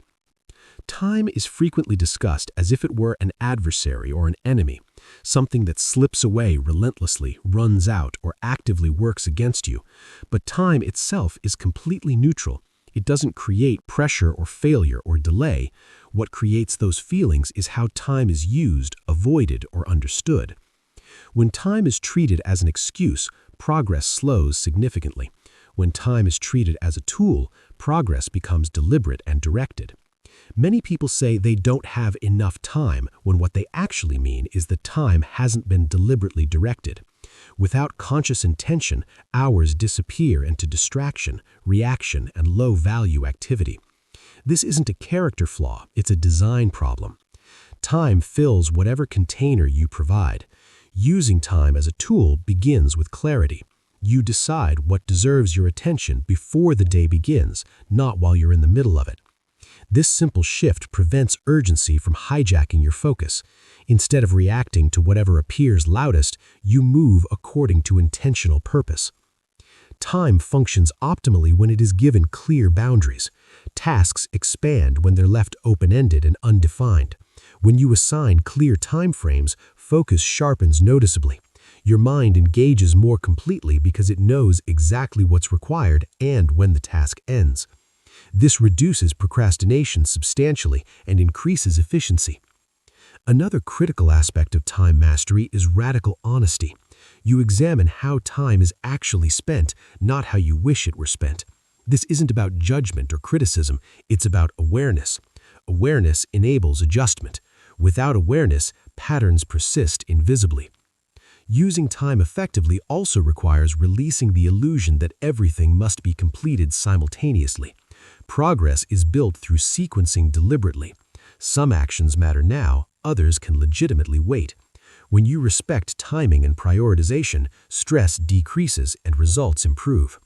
Time is frequently discussed as if it were an adversary or an enemy, something that slips away relentlessly, runs out, or actively works against you. But time itself is completely neutral. It doesn't create pressure or failure or delay. What creates those feelings is how time is used, avoided, or understood. When time is treated as an excuse, progress slows significantly. When time is treated as a tool, progress becomes deliberate and directed. Many people say they don't have enough time when what they actually mean is that time hasn't been deliberately directed. Without conscious intention, hours disappear into distraction, reaction, and low-value activity. This isn't a character flaw, it's a design problem. Time fills whatever container you provide. Using time as a tool begins with clarity. You decide what deserves your attention before the day begins, not while you're in the middle of it. This simple shift prevents urgency from hijacking your focus. Instead of reacting to whatever appears loudest, you move according to intentional purpose. Time functions optimally when it is given clear boundaries. Tasks expand when they're left open-ended and undefined. When you assign clear time frames, focus sharpens noticeably. Your mind engages more completely because it knows exactly what's required and when the task ends. This reduces procrastination substantially and increases efficiency. Another critical aspect of time mastery is radical honesty. You examine how time is actually spent, not how you wish it were spent. This isn't about judgment or criticism, it's about awareness. Awareness enables adjustment. Without awareness, patterns persist invisibly. Using time effectively also requires releasing the illusion that everything must be completed simultaneously. Progress is built through sequencing deliberately. Some actions matter now, others can legitimately wait. When you respect timing and prioritization, stress decreases and results improve.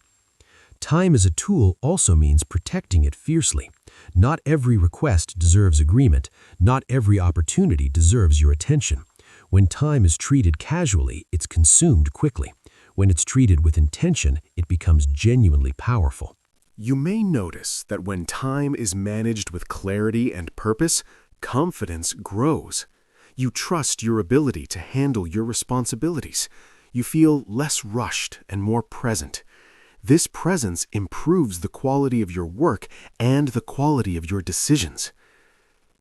Time as a tool also means protecting it fiercely. Not every request deserves agreement. Not every opportunity deserves your attention. When time is treated casually, it's consumed quickly. When it's treated with intention, it becomes genuinely powerful. You may notice that when time is managed with clarity and purpose, confidence grows. You trust your ability to handle your responsibilities. You feel less rushed and more present. This presence improves the quality of your work and the quality of your decisions.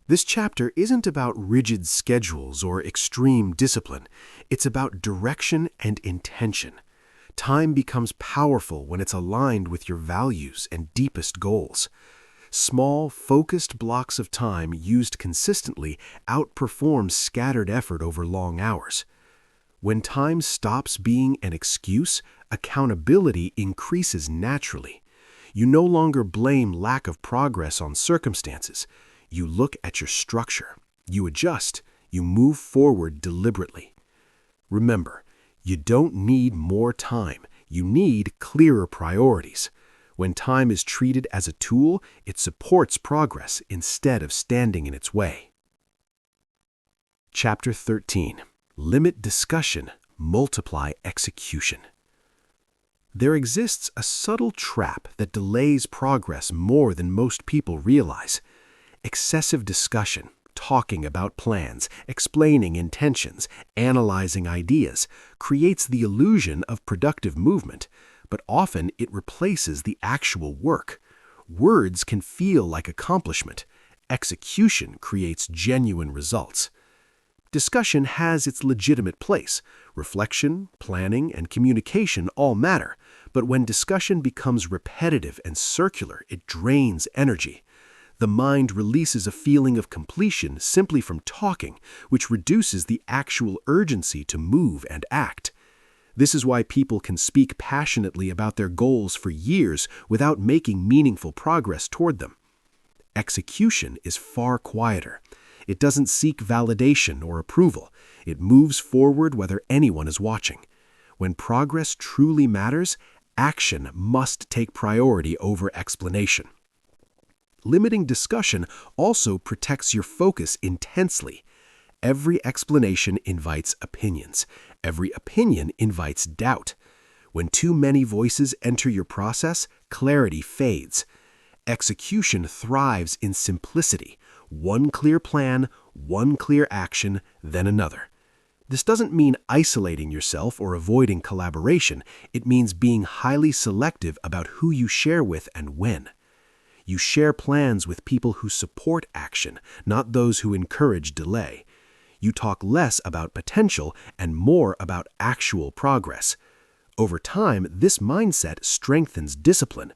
This chapter isn't about rigid schedules or extreme discipline. It's about direction and intention. Time becomes powerful when it's aligned with your values and deepest goals. Small, focused blocks of time used consistently outperform scattered effort over long hours. When time stops being an excuse, accountability increases naturally. You no longer blame lack of progress on circumstances. You look at your structure. You adjust. You move forward deliberately. Remember, you don't need more time. You need clearer priorities. When time is treated as a tool, it supports progress instead of standing in its way. Chapter 13. Limit discussion, multiply execution. There exists a subtle trap that delays progress more than most people realize. Excessive discussion, talking about plans, explaining intentions, analyzing ideas, creates the illusion of productive movement, but often it replaces the actual work. Words can feel like accomplishment. Execution creates genuine results. Discussion has its legitimate place. Reflection, planning, and communication all matter, but when discussion becomes repetitive and circular, it drains energy. The mind releases a feeling of completion simply from talking, which reduces the actual urgency to move and act. This is why people can speak passionately about their goals for years without making meaningful progress toward them. Execution is far quieter. It doesn't seek validation or approval. It moves forward whether anyone is watching. When progress truly matters, action must take priority over explanation. Limiting discussion also protects your focus intensely. Every explanation invites opinions. Every opinion invites doubt. When too many voices enter your process, clarity fades. Execution thrives in simplicity. One clear plan, one clear action, then another. This doesn't mean isolating yourself or avoiding collaboration. It means being highly selective about who you share with and when. You share plans with people who support action, not those who encourage delay. You talk less about potential and more about actual progress. Over time, this mindset strengthens discipline.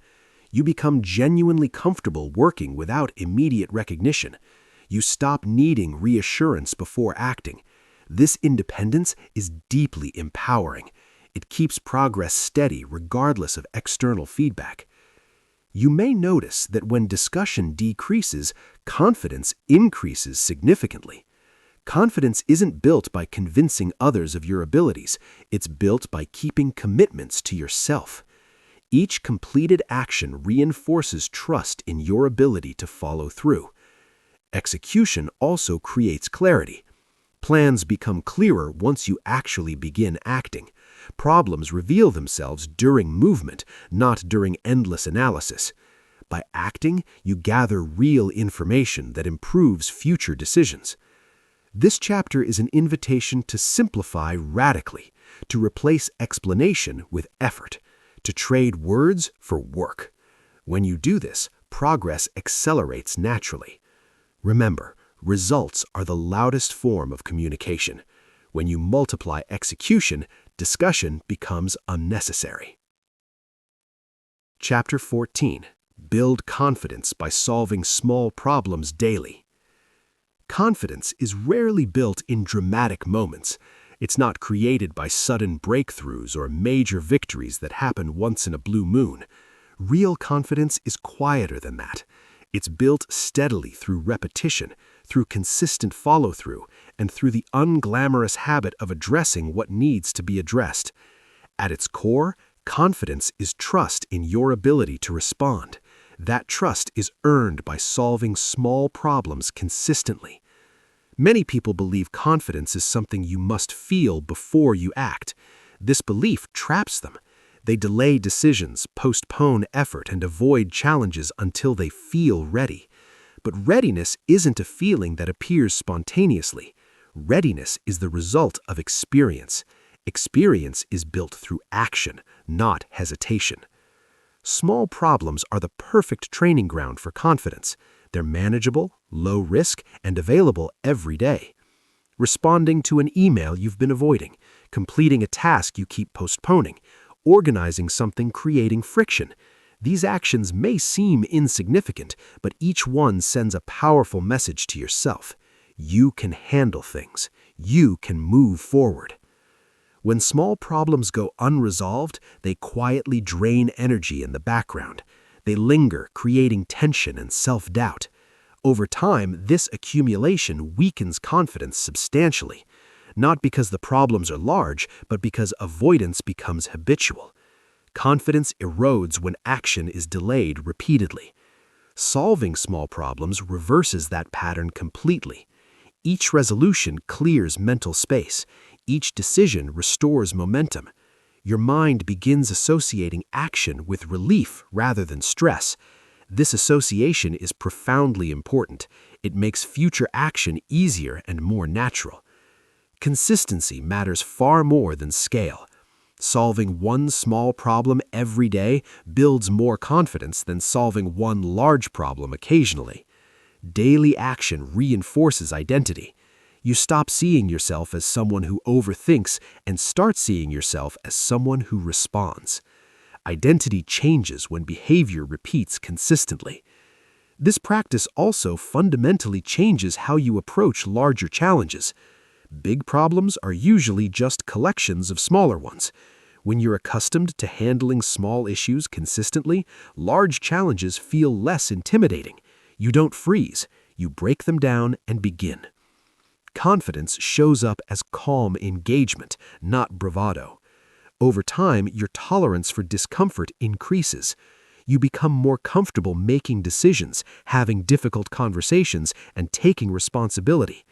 You become genuinely comfortable working without immediate recognition. You stop needing reassurance before acting. This independence is deeply empowering. It keeps progress steady regardless of external feedback. You may notice that when discussion decreases, confidence increases significantly. Confidence isn't built by convincing others of your abilities. It's built by keeping commitments to yourself. Each completed action reinforces trust in your ability to follow through. Execution also creates clarity. Plans become clearer once you actually begin acting. Problems reveal themselves during movement, not during endless analysis. By acting, you gather real information that improves future decisions. This chapter is an invitation to simplify radically, to replace explanation with effort, to trade words for work. When you do this, progress accelerates naturally. Remember, results are the loudest form of communication. When you multiply execution, discussion becomes unnecessary. Chapter 14. Build confidence by solving small problems daily. Confidence is rarely built in dramatic moments. It's not created by sudden breakthroughs or major victories that happen once in a blue moon. Real confidence is quieter than that. It's built steadily through repetition, through consistent follow-through, and through the unglamorous habit of addressing what needs to be addressed. At its core, confidence is trust in your ability to respond. That trust is earned by solving small problems consistently. Many people believe confidence is something you must feel before you act. This belief traps them. They delay decisions, postpone effort, and avoid challenges until they feel ready. But readiness isn't a feeling that appears spontaneously. Readiness is the result of experience. Experience is built through action, not hesitation. Small problems are the perfect training ground for confidence. They're manageable, low risk, and available every day. Responding to an email you've been avoiding, completing a task you keep postponing, organizing something creating friction. These actions may seem insignificant, but each one sends a powerful message to yourself. You can handle things. You can move forward. When small problems go unresolved, they quietly drain energy in the background. They linger, creating tension and self-doubt. Over time, this accumulation weakens confidence substantially. Not because the problems are large, but because avoidance becomes habitual. Confidence erodes when action is delayed repeatedly. Solving small problems reverses that pattern completely. Each resolution clears mental space. Each decision restores momentum. Your mind begins associating action with relief rather than stress. This association is profoundly important. It makes future action easier and more natural. Consistency matters far more than scale. Solving one small problem every day builds more confidence than solving one large problem occasionally. Daily action reinforces identity. You stop seeing yourself as someone who overthinks and start seeing yourself as someone who responds. Identity changes when behavior repeats consistently. This practice also fundamentally changes how you approach larger challenges. Big problems are usually just collections of smaller ones. When you're accustomed to handling small issues consistently, large challenges feel less intimidating. You don't freeze. You break them down and begin. Confidence shows up as calm engagement, not bravado. Over time, your tolerance for discomfort increases. You become more comfortable making decisions, having difficult conversations, and taking responsibility.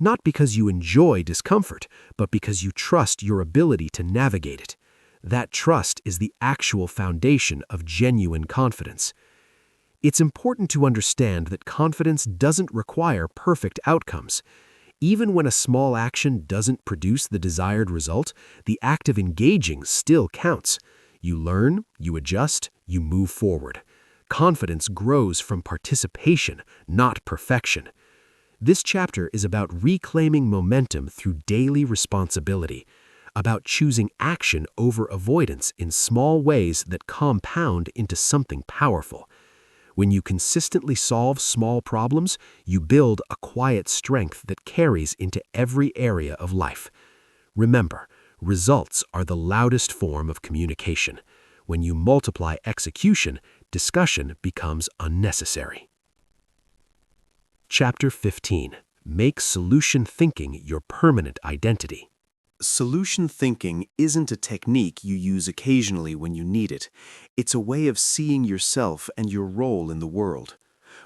Not because you enjoy discomfort, but because you trust your ability to navigate it. That trust is the actual foundation of genuine confidence. It's important to understand that confidence doesn't require perfect outcomes. Even when a small action doesn't produce the desired result, the act of engaging still counts. You learn, you adjust, you move forward. Confidence grows from participation, not perfection. This chapter is about reclaiming momentum through daily responsibility, about choosing action over avoidance in small ways that compound into something powerful. When you consistently solve small problems, you build a quiet strength that carries into every area of life. Remember, results are the loudest form of communication. When you multiply execution, discussion becomes unnecessary. Chapter 15. Make solution thinking your permanent identity. Solution thinking isn't a technique you use occasionally when you need it. It's a way of seeing yourself and your role in the world.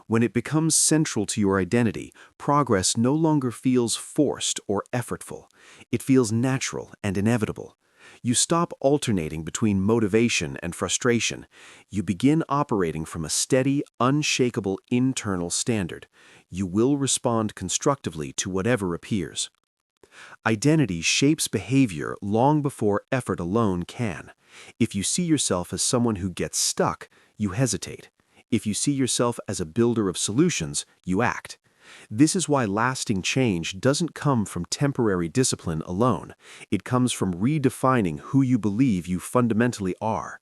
When it becomes central to your identity, progress no longer feels forced or effortful. It feels natural and inevitable. You stop alternating between motivation and frustration. You begin operating from a steady, unshakable internal standard. You will respond constructively to whatever appears. Identity shapes behavior long before effort alone can. If you see yourself as someone who gets stuck, you hesitate. If you see yourself as a builder of solutions, you act. This is why lasting change doesn't come from temporary discipline alone. It comes from redefining who you believe you fundamentally are.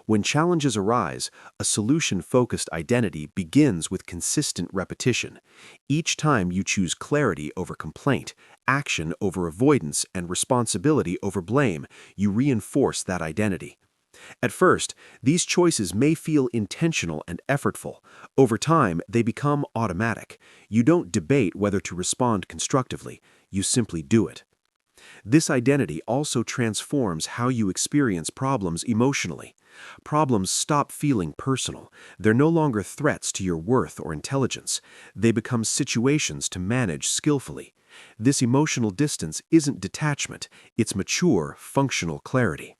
When challenges arise, a solution-focused identity begins with consistent repetition. Each time you choose clarity over complaint, action over avoidance, and responsibility over blame, you reinforce that identity. At first, these choices may feel intentional and effortful. Over time, they become automatic. You don't debate whether to respond constructively, you simply do it. This identity also transforms how you experience problems emotionally. Problems stop feeling personal. They're no longer threats to your worth or intelligence. They become situations to manage skillfully. This emotional distance isn't detachment, it's mature, functional clarity.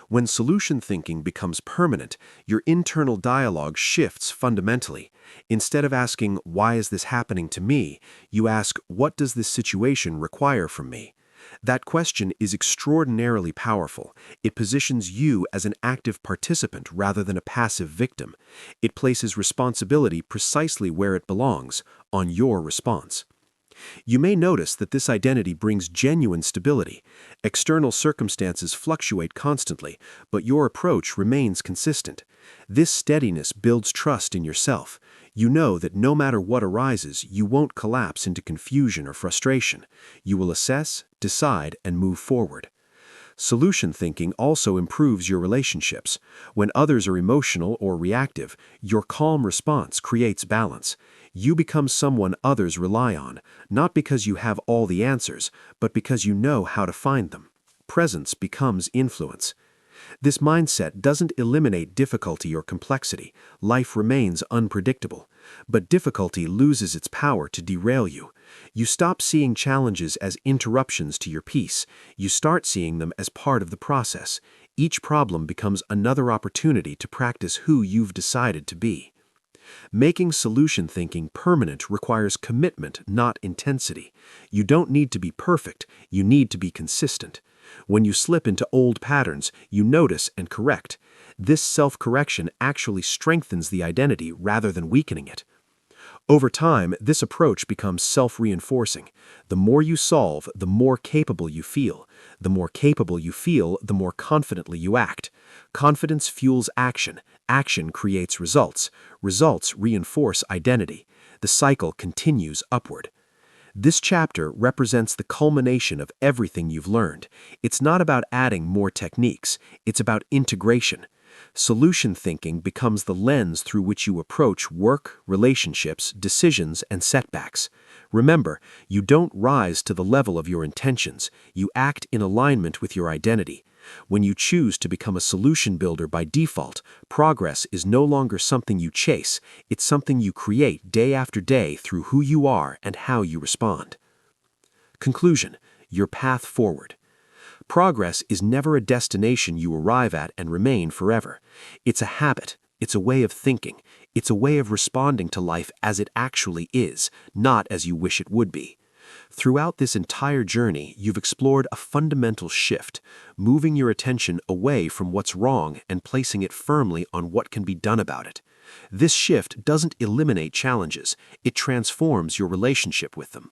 When solution thinking becomes permanent, your internal dialogue shifts fundamentally. Instead of asking, "Why is this happening to me?" you ask, "What does this situation require from me?" That question is extraordinarily powerful. It positions you as an active participant rather than a passive victim. It places responsibility precisely where it belongs, on your response. You may notice that this identity brings genuine stability. External circumstances fluctuate constantly, but your approach remains consistent. This steadiness builds trust in yourself. You know that no matter what arises, you won't collapse into confusion or frustration. You will assess, decide, and move forward. Solution thinking also improves your relationships. When others are emotional or reactive, your calm response creates balance. You become someone others rely on, not because you have all the answers, but because you know how to find them. Presence becomes influence. This mindset doesn't eliminate difficulty or complexity. Life remains unpredictable. But difficulty loses its power to derail you. You stop seeing challenges as interruptions to your peace. You start seeing them as part of the process. Each problem becomes another opportunity to practice who you've decided to be. Making solution thinking permanent requires commitment, not intensity. You don't need to be perfect, you need to be consistent. When you slip into old patterns, you notice and correct. This self-correction actually strengthens the identity rather than weakening it. Over time, this approach becomes self-reinforcing. The more you solve, the more capable you feel. The more capable you feel, the more confidently you act. Confidence fuels action. Action creates results. Results reinforce identity. The cycle continues upward. This chapter represents the culmination of everything you've learned. It's not about adding more techniques. It's about integration. Solution thinking becomes the lens through which you approach work, relationships, decisions, and setbacks. Remember, you don't rise to the level of your intentions. You act in alignment with your identity. When you choose to become a solution builder by default, progress is no longer something you chase. It's something you create day after day through who you are and how you respond. Conclusion: your path forward. Progress is never a destination you arrive at and remain forever. It's a habit. It's a way of thinking. It's a way of responding to life as it actually is, not as you wish it would be. Throughout this entire journey, you've explored a fundamental shift, moving your attention away from what's wrong and placing it firmly on what can be done about it. This shift doesn't eliminate challenges, it transforms your relationship with them.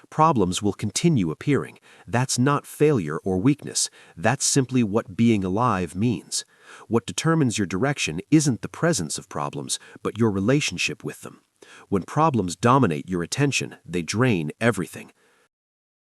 Problems will continue appearing. That's not failure or weakness. That's simply what being alive means. What determines your direction isn't the presence of problems, but your relationship with them. When problems dominate your attention, they drain everything.